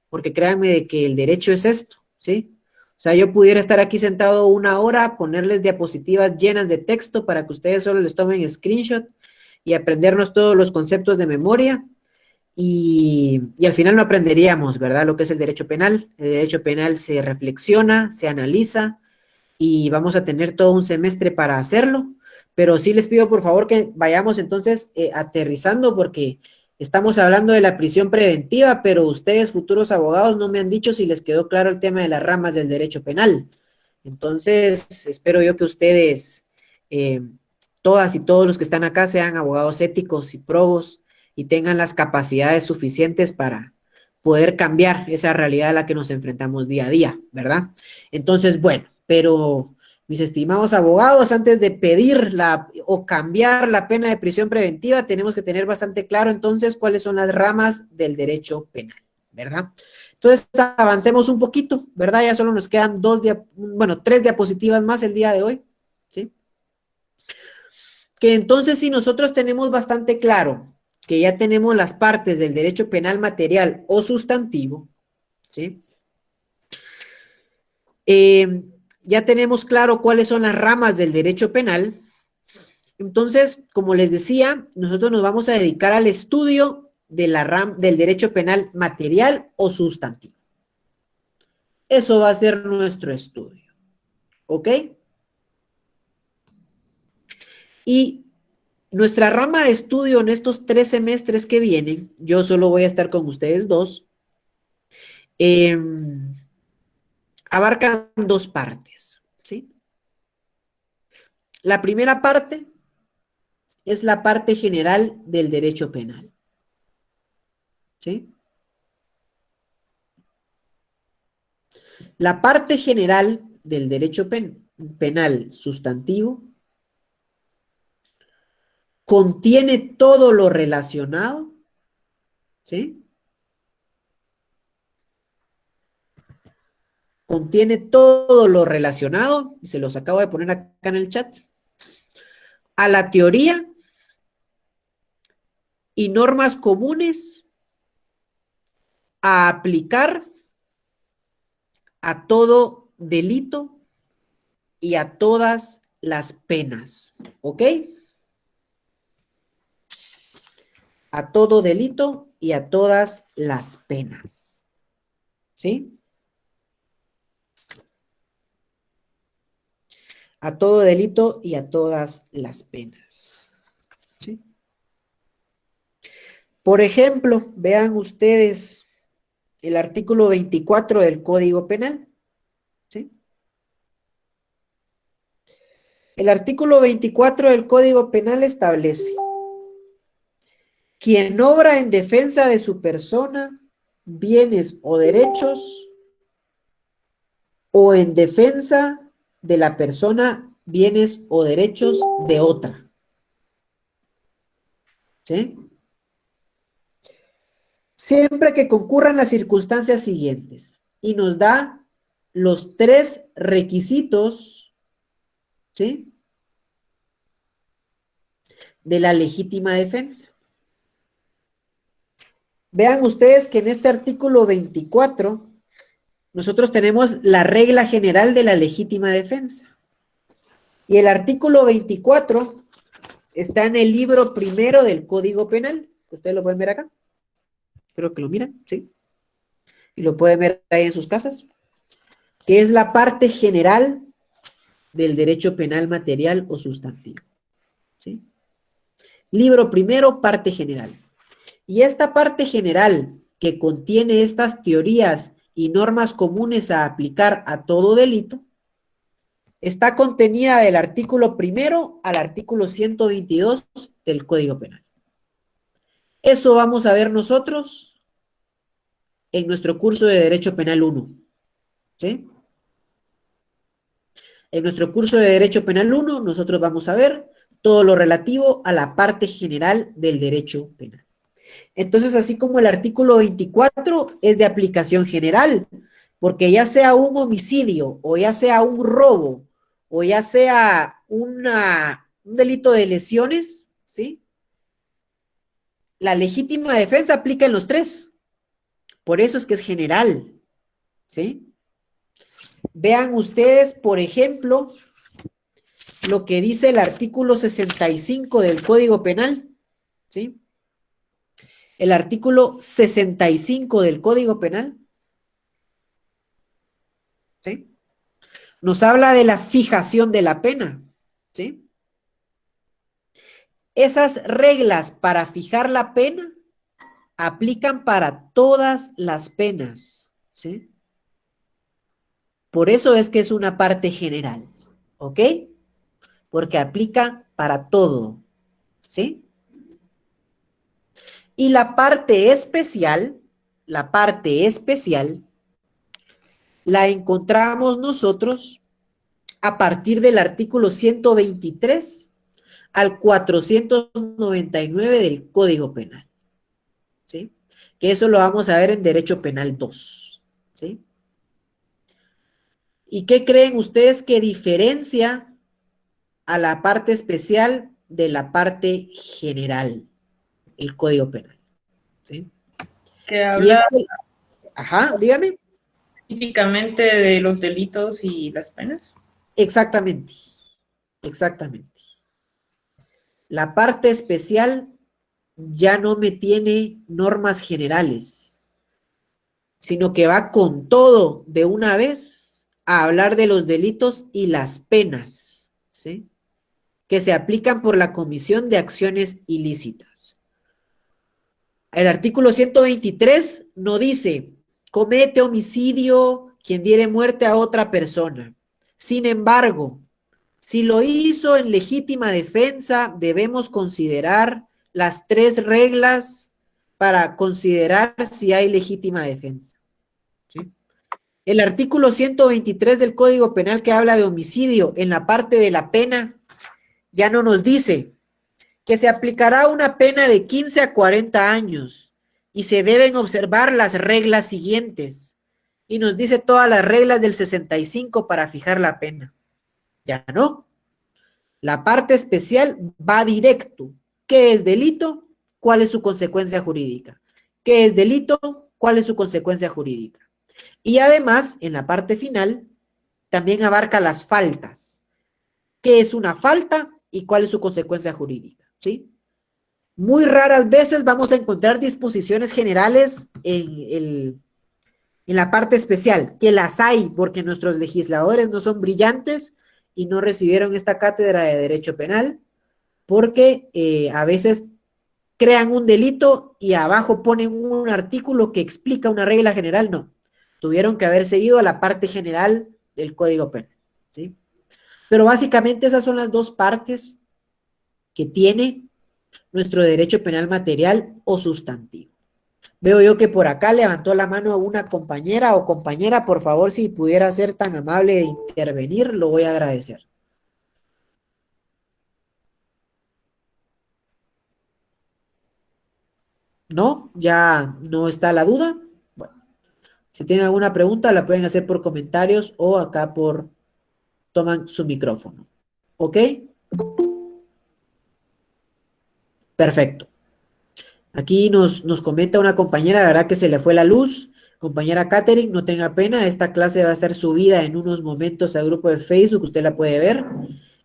porque créanme de que el derecho es esto, ¿sí? O sea, yo pudiera estar aquí sentado 1 hora, ponerles diapositivas llenas de texto para que ustedes solo les tomen screenshot y aprendernos todos los conceptos de memoria y al final no aprenderíamos, ¿verdad? Lo que es el derecho penal. El derecho penal se reflexiona, se analiza y vamos a tener todo un semestre para hacerlo, pero sí les pido por favor que vayamos entonces aterrizando porque estamos hablando de la prisión preventiva, pero ustedes, futuros abogados, no me han dicho si les quedó claro el tema de las ramas del derecho penal. Entonces, espero yo que ustedes, todas y todos los que están acá, sean abogados éticos y probos y tengan las capacidades suficientes para poder cambiar esa realidad a la que nos enfrentamos día a día, ¿verdad? Entonces, bueno, pero mis estimados abogados, antes de pedir o cambiar la pena de prisión preventiva, tenemos que tener bastante claro entonces cuáles son las ramas del derecho penal, ¿verdad? Entonces, avancemos un poquito, ¿verdad? Ya solo nos quedan 3 diapositivas más el día de hoy, ¿sí? Que entonces, si nosotros tenemos bastante claro que ya tenemos las partes del derecho penal material o sustantivo, ¿sí? Ya tenemos claro cuáles son las ramas del derecho penal. Entonces, como les decía, nosotros nos vamos a dedicar al estudio del derecho penal material o sustantivo. Eso va a ser nuestro estudio. ¿Ok? Y nuestra rama de estudio en estos 3 semestres que vienen, yo solo voy a estar con ustedes 2, abarcan dos partes, ¿sí? La primera parte es la parte general del derecho penal, ¿sí? La parte general del derecho penal sustantivo contiene todo lo relacionado, ¿sí? Contiene todo lo relacionado, y se los acabo de poner acá en el chat, a la teoría y normas comunes a aplicar a todo delito y a todas las penas, ¿ok? A todo delito y a todas las penas, ¿sí? A todo delito y a todas las penas, ¿sí? Por ejemplo, vean ustedes el artículo 24 del Código Penal, ¿sí? El artículo 24 del Código Penal establece: quien obra en defensa de su persona, bienes o derechos, o en defensa de la persona, bienes o derechos de otra, ¿sí? Siempre que concurran las circunstancias siguientes, y nos da los 3 requisitos, ¿sí?, de la legítima defensa. Vean ustedes que en este artículo 24 nosotros tenemos la regla general de la legítima defensa. Y el artículo 24 está en el libro primero del Código Penal. Ustedes lo pueden ver acá. Creo que lo miran, ¿sí? Y lo pueden ver ahí en sus casas. Que es la parte general del derecho penal material o sustantivo, ¿sí? Libro primero, parte general. Y esta parte general que contiene estas teorías y normas comunes a aplicar a todo delito, está contenida del artículo primero al artículo 122 del Código Penal. Eso vamos a ver nosotros en nuestro curso de Derecho Penal 1, ¿sí? En nuestro curso de Derecho Penal 1, nosotros vamos a ver todo lo relativo a la parte general del derecho penal. Entonces, así como el artículo 24 es de aplicación general, porque ya sea un homicidio, o ya sea un robo, o ya sea un delito de lesiones, ¿sí?, la legítima defensa aplica en los 3. Por eso es que es general, ¿sí? Vean ustedes, por ejemplo, lo que dice el artículo 65 del Código Penal, ¿sí? El artículo 65 del Código Penal, ¿sí?, nos habla de la fijación de la pena, ¿sí? Esas reglas para fijar la pena aplican para todas las penas, ¿sí? Por eso es que es una parte general, ¿ok? Porque aplica para todo, ¿sí? Y la parte especial la encontramos nosotros a partir del artículo 123 al 499 del Código Penal, ¿sí? Que eso lo vamos a ver en Derecho Penal 2, ¿sí? ¿Y qué creen ustedes que diferencia a la parte especial de la parte general? El Código Penal, ¿sí? Que Y habla es que, ajá, dígame. típicamente de los delitos y las penas. Exactamente, exactamente. La parte especial ya no me tiene normas generales, sino que va con todo de una vez a hablar de los delitos y las penas, ¿sí?, que se aplican por la comisión de acciones ilícitas. El artículo 123 no dice, comete homicidio quien diere muerte a otra persona. Sin embargo, si lo hizo en legítima defensa, debemos considerar las 3 reglas para considerar si hay legítima defensa. ¿Sí? El artículo 123 del Código Penal, que habla de homicidio, en la parte de la pena, ya no nos dice que se aplicará una pena de 15 a 40 años y se deben observar las reglas siguientes. Y nos dice todas las reglas del 65 para fijar la pena. Ya no. La parte especial va directo. ¿Qué es delito? ¿Cuál es su consecuencia jurídica? ¿Qué es delito? ¿Cuál es su consecuencia jurídica? Y además, en la parte final, también abarca las faltas. ¿Qué es una falta y cuál es su consecuencia jurídica? ¿Sí? Muy raras veces vamos a encontrar disposiciones generales en la parte especial, que las hay, porque nuestros legisladores no son brillantes y no recibieron esta cátedra de Derecho Penal, porque a veces crean un delito y abajo ponen un artículo que explica una regla general. No, tuvieron que haber seguido a la parte general del Código Penal, ¿sí? Pero básicamente esas son las 2 partes que tiene nuestro derecho penal material o sustantivo. Veo yo que por acá levantó la mano una compañera o compañera. Por favor, si pudiera ser tan amable de intervenir, lo voy a agradecer. ¿No? ¿Ya no está la duda? Bueno, si tienen alguna pregunta, la pueden hacer por comentarios o acá toman su micrófono. ¿Ok? Perfecto. Aquí nos comenta una compañera, ¿verdad? Que se le fue la luz. Compañera Katherine, no tenga pena, esta clase va a ser subida en unos momentos al grupo de Facebook, usted la puede ver.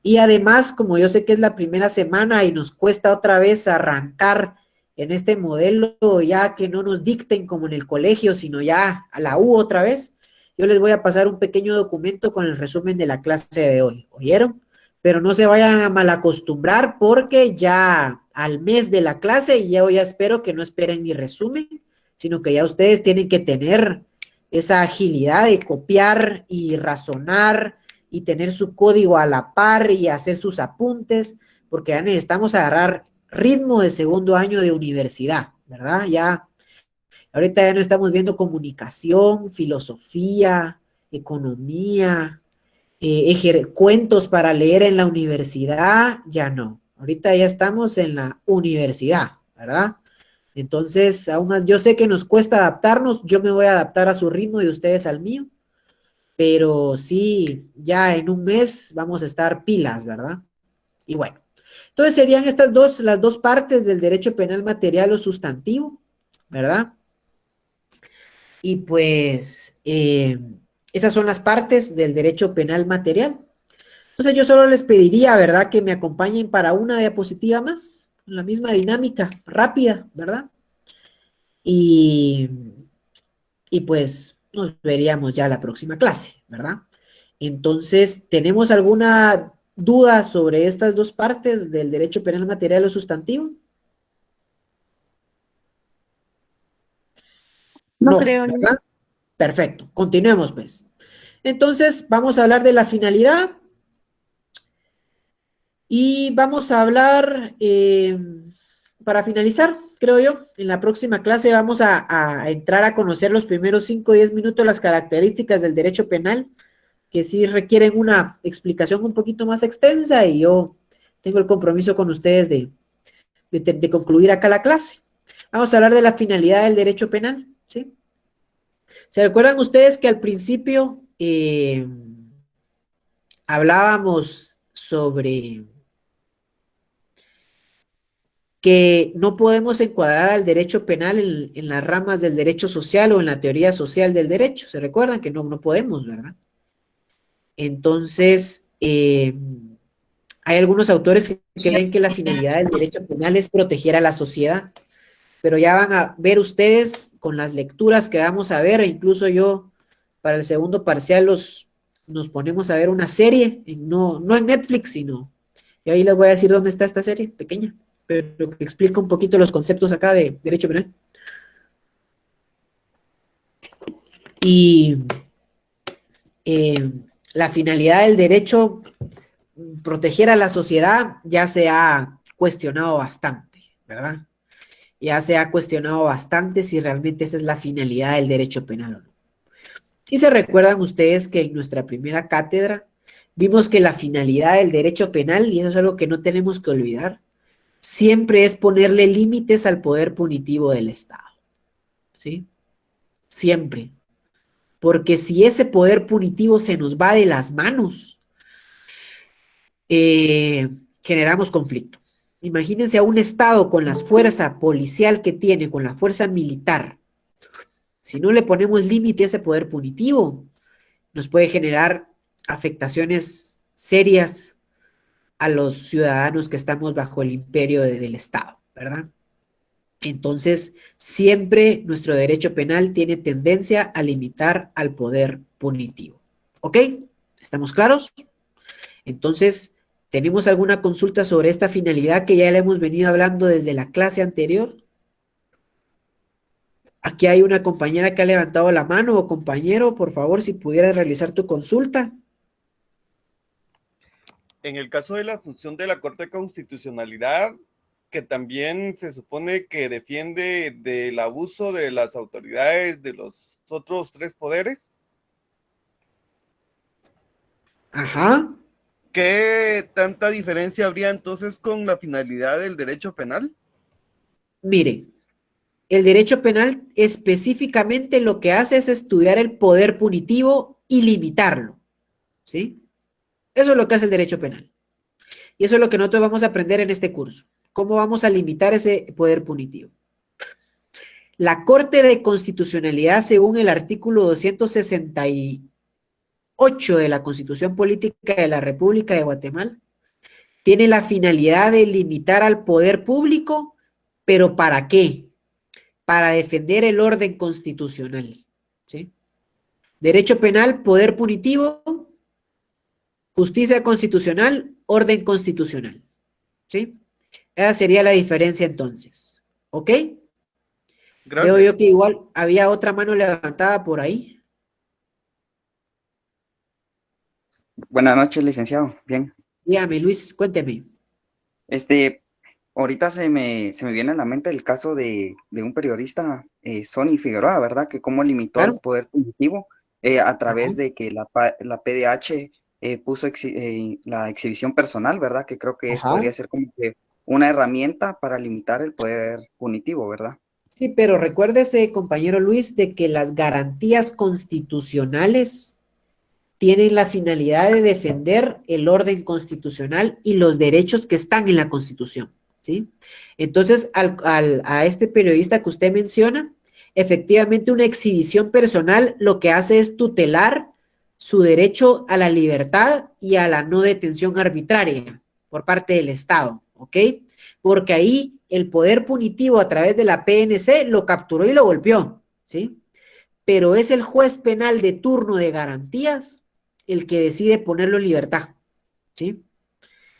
Y además, como yo sé que es la primera semana y nos cuesta otra vez arrancar en este modelo, ya que no nos dicten como en el colegio, sino ya a la U otra vez, yo les voy a pasar un pequeño documento con el resumen de la clase de hoy. ¿Oyeron? Pero no se vayan a malacostumbrar porque ya al mes de la clase, y yo ya espero que no esperen mi resumen, sino que ya ustedes tienen que tener esa agilidad de copiar y razonar y tener su código a la par y hacer sus apuntes, porque ya necesitamos agarrar ritmo de segundo año de universidad, ¿verdad? Ya, ahorita ya no estamos viendo comunicación, filosofía, economía, cuentos para leer en la universidad, ya no. Ahorita ya estamos en la universidad, ¿verdad? Entonces, aún más, yo sé que nos cuesta adaptarnos, yo me voy a adaptar a su ritmo y ustedes al mío, pero sí, ya en un mes vamos a estar pilas, ¿verdad? Y bueno, entonces serían las 2 partes del derecho penal material o sustantivo, ¿verdad? Y pues, esas son las partes del derecho penal material. Entonces yo solo les pediría, ¿verdad?, que me acompañen para una diapositiva más, la misma dinámica, rápida, ¿verdad? Y pues nos veríamos ya la próxima clase, ¿verdad? Entonces, ¿tenemos alguna duda sobre estas 2 partes del derecho penal material o sustantivo? No creo, ¿verdad? Perfecto, continuemos pues. Entonces, vamos a hablar de la finalidad. Y vamos a hablar, para finalizar, creo yo, en la próxima clase vamos a entrar a conocer los primeros 5 o 10 minutos las características del derecho penal, que sí requieren una explicación un poquito más extensa y yo tengo el compromiso con ustedes de concluir acá la clase. Vamos a hablar de la finalidad del derecho penal, ¿sí? ¿Se recuerdan ustedes que al principio hablábamos sobre que no podemos encuadrar al derecho penal en las ramas del derecho social o en la teoría social del derecho? ¿Se recuerdan que no podemos, verdad? Entonces, hay algunos autores que creen que la finalidad del derecho penal es proteger a la sociedad, pero ya van a ver ustedes con las lecturas que vamos a ver, e incluso yo para el segundo parcial nos ponemos a ver una serie, no en Netflix, sino, y ahí les voy a decir dónde está esta serie pequeña, pero que explica un poquito los conceptos acá de derecho penal. Y la finalidad del derecho, proteger a la sociedad, ya se ha cuestionado bastante, ¿verdad? Ya se ha cuestionado bastante si realmente esa es la finalidad del derecho penal o no. Y se recuerdan ustedes que en nuestra primera cátedra vimos que la finalidad del derecho penal, y eso es algo que no tenemos que olvidar, siempre es ponerle límites al poder punitivo del Estado, ¿sí? Siempre. Porque si ese poder punitivo se nos va de las manos, generamos conflicto. Imagínense a un Estado con la fuerza policial que tiene, con la fuerza militar. Si no le ponemos límite a ese poder punitivo, nos puede generar afectaciones serias a los ciudadanos que estamos bajo el imperio del Estado, ¿verdad? Entonces, siempre nuestro derecho penal tiene tendencia a limitar al poder punitivo. ¿Ok? ¿Estamos claros? Entonces, ¿tenemos alguna consulta sobre esta finalidad que ya le hemos venido hablando desde la clase anterior? Aquí hay una compañera que ha levantado la mano, o compañero, por favor, si pudieras realizar tu consulta. En el caso de la función de la Corte de Constitucionalidad, que también se supone que defiende del abuso de las autoridades de los otros tres poderes. Ajá. ¿Qué tanta diferencia habría entonces con la finalidad del derecho penal? Mire, el derecho penal específicamente lo que hace es estudiar el poder punitivo y limitarlo, ¿sí? Eso es lo que hace el derecho penal. Y eso es lo que nosotros vamos a aprender en este curso. ¿Cómo vamos a limitar ese poder punitivo? La Corte de Constitucionalidad, según el artículo 268 de la Constitución Política de la República de Guatemala, tiene la finalidad de limitar al poder público, ¿pero para qué? Para defender el orden constitucional, ¿sí? Derecho penal, poder punitivo, justicia constitucional, orden constitucional, ¿sí? Esa sería la diferencia entonces, ¿ok? Gracias. Veo yo que igual había otra mano levantada por ahí. Buenas noches, licenciado. Bien. Dígame, Luis, cuénteme. Ahorita se me viene a la mente el caso de un periodista, Sonny Figueroa, ¿verdad? Que cómo limitó el Claro. poder punitivo a través Ajá. de que la PDH puso la exhibición personal, ¿verdad? Que creo que Ajá. podría ser como que una herramienta para limitar el poder punitivo, ¿verdad? Sí, pero recuérdese, compañero Luis, de que las garantías constitucionales tienen la finalidad de defender el orden constitucional y los derechos que están en la Constitución, ¿sí? Entonces, a este periodista que usted menciona, efectivamente una exhibición personal lo que hace es tutelar su derecho a la libertad y a la no detención arbitraria por parte del Estado, ¿ok? Porque ahí el poder punitivo a través de la PNC lo capturó y lo golpeó, ¿sí? Pero es el juez penal de turno de garantías el que decide ponerlo en libertad, ¿sí?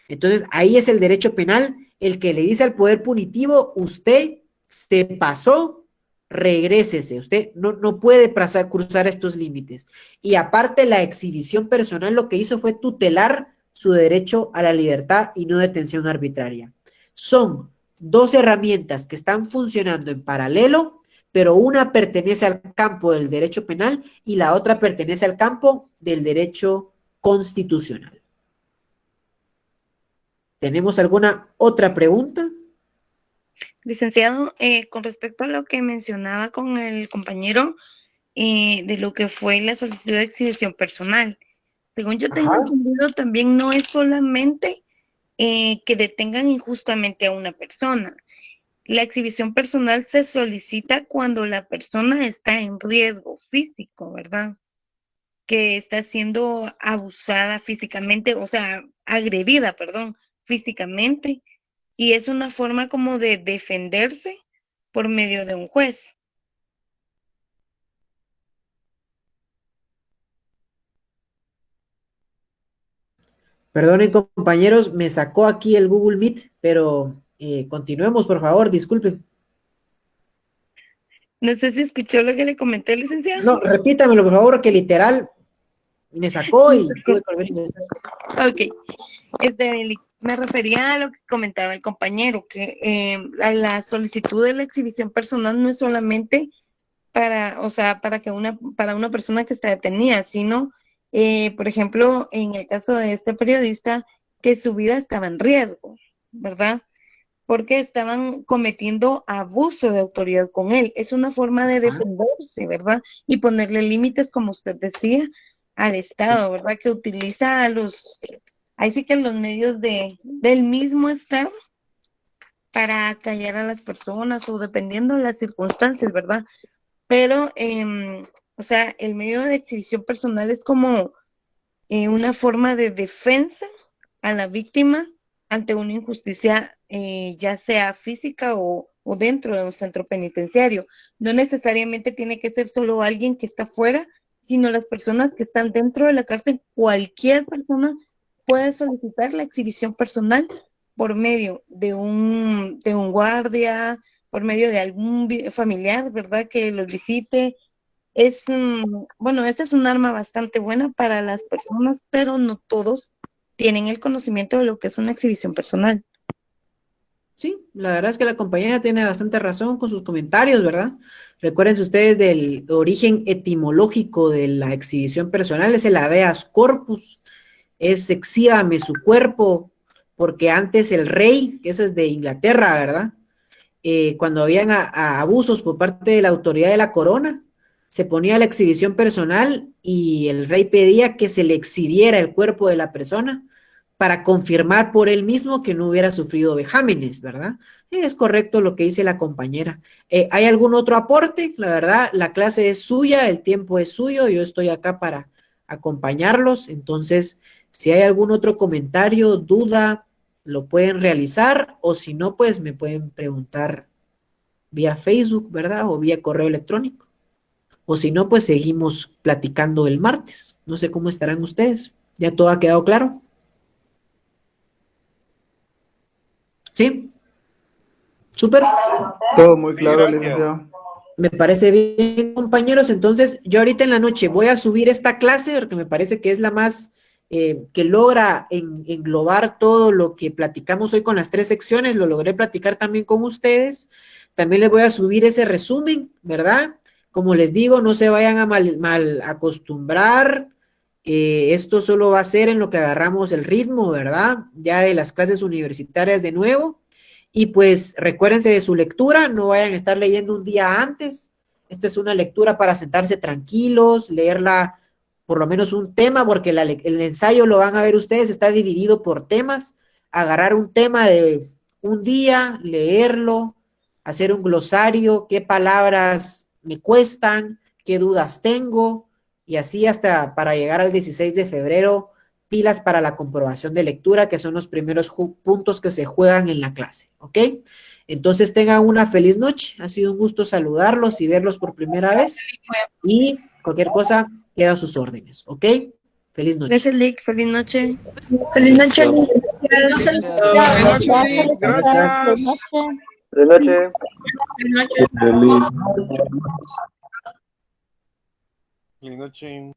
Entonces, ahí es el derecho penal el que le dice al poder punitivo, usted se pasó, regrésese, usted no puede cruzar estos límites. Y aparte, la exhibición personal lo que hizo fue tutelar su derecho a la libertad y no detención arbitraria. Son dos herramientas que están funcionando en paralelo, pero una pertenece al campo del derecho penal y la otra pertenece al campo del derecho constitucional. ¿Tenemos alguna otra pregunta? Licenciado, con respecto a lo que mencionaba con el compañero de lo que fue la solicitud de exhibición personal, según yo tengo entendido, también no es solamente que detengan injustamente a una persona. La exhibición personal se solicita cuando la persona está en riesgo físico, ¿verdad? Que está siendo abusada físicamente, o sea, agredida, perdón, físicamente, y es una forma como de defenderse por medio de un juez. Perdonen, compañeros, me sacó aquí el Google Meet, pero continuemos, por favor, disculpen. No sé si escuchó lo que le comenté, licenciado. No, repítamelo, por favor, que literal Me sacó y tuve que volver a ingresar. Ok. Me refería a lo que comentaba el compañero, que la solicitud de la exhibición personal no es solamente para una persona que está detenida, sino, por ejemplo, en el caso de este periodista, que su vida estaba en riesgo, ¿verdad? Porque estaban cometiendo abuso de autoridad con él. Es una forma de defenderse, ¿verdad? Y ponerle límites, como usted decía, al Estado, ¿verdad? Que utiliza ahí sí que los medios del mismo Estado para callar a las personas o dependiendo de las circunstancias, ¿verdad? Pero, el medio de exhibición personal es como una forma de defensa a la víctima ante una injusticia, ya sea física o dentro de un centro penitenciario. No necesariamente tiene que ser solo alguien que está fuera, sino las personas que están dentro de la cárcel. Cualquier persona puede solicitar la exhibición personal por medio de un guardia, por medio de algún familiar, ¿verdad?, que los visite. Esta es un arma bastante buena para las personas, pero no todos tienen el conocimiento de lo que es una exhibición personal. Sí, la verdad es que la compañera tiene bastante razón con sus comentarios, ¿verdad? Recuérdense ustedes del origen etimológico de la exhibición personal, es el habeas corpus, es exhíbame su cuerpo, porque antes el rey, que eso es de Inglaterra, ¿verdad? Cuando habían abusos por parte de la autoridad de la corona, se ponía la exhibición personal y el rey pedía que se le exhibiera el cuerpo de la persona para confirmar por él mismo que no hubiera sufrido vejámenes, ¿verdad? Es correcto lo que dice la compañera. ¿Hay algún otro aporte? La verdad, la clase es suya, el tiempo es suyo, yo estoy acá para acompañarlos, entonces, si hay algún otro comentario, duda, lo pueden realizar, o si no, pues me pueden preguntar vía Facebook, ¿verdad? O vía correo electrónico. O si no, pues seguimos platicando el martes. No sé cómo estarán ustedes. ¿Ya todo ha quedado claro? ¿Sí? ¿Súper? Todo muy claro, Gracias. licenciado. Me parece bien, compañeros. Entonces, yo ahorita en la noche voy a subir esta clase porque me parece que es la más que logra englobar todo lo que platicamos hoy con las 3 secciones. Lo logré platicar también con ustedes. También les voy a subir ese resumen, ¿verdad? Como les digo, no se vayan a mal acostumbrar. Esto solo va a ser en lo que agarramos el ritmo, ¿verdad? Ya de las clases universitarias de nuevo. Y pues recuérdense de su lectura, no vayan a estar leyendo un día antes. Esta es una lectura para sentarse tranquilos, leerla por lo menos un tema, porque el ensayo lo van a ver ustedes, está dividido por temas. Agarrar un tema de un día, leerlo, hacer un glosario, qué palabras me cuestan, qué dudas tengo, y así hasta para llegar al 16 de febrero, pilas para la comprobación de lectura, que son los primeros puntos que se juegan en la clase, ¿ok? Entonces tengan una feliz noche, ha sido un gusto saludarlos y verlos por primera vez, y cualquier cosa queda a sus órdenes, ¿ok? Feliz noche. Gracias, Lick. Feliz noche. Feliz noche. Feliz noche, Lick. Gracias. Feliz noche. Feliz noche. Feliz noche.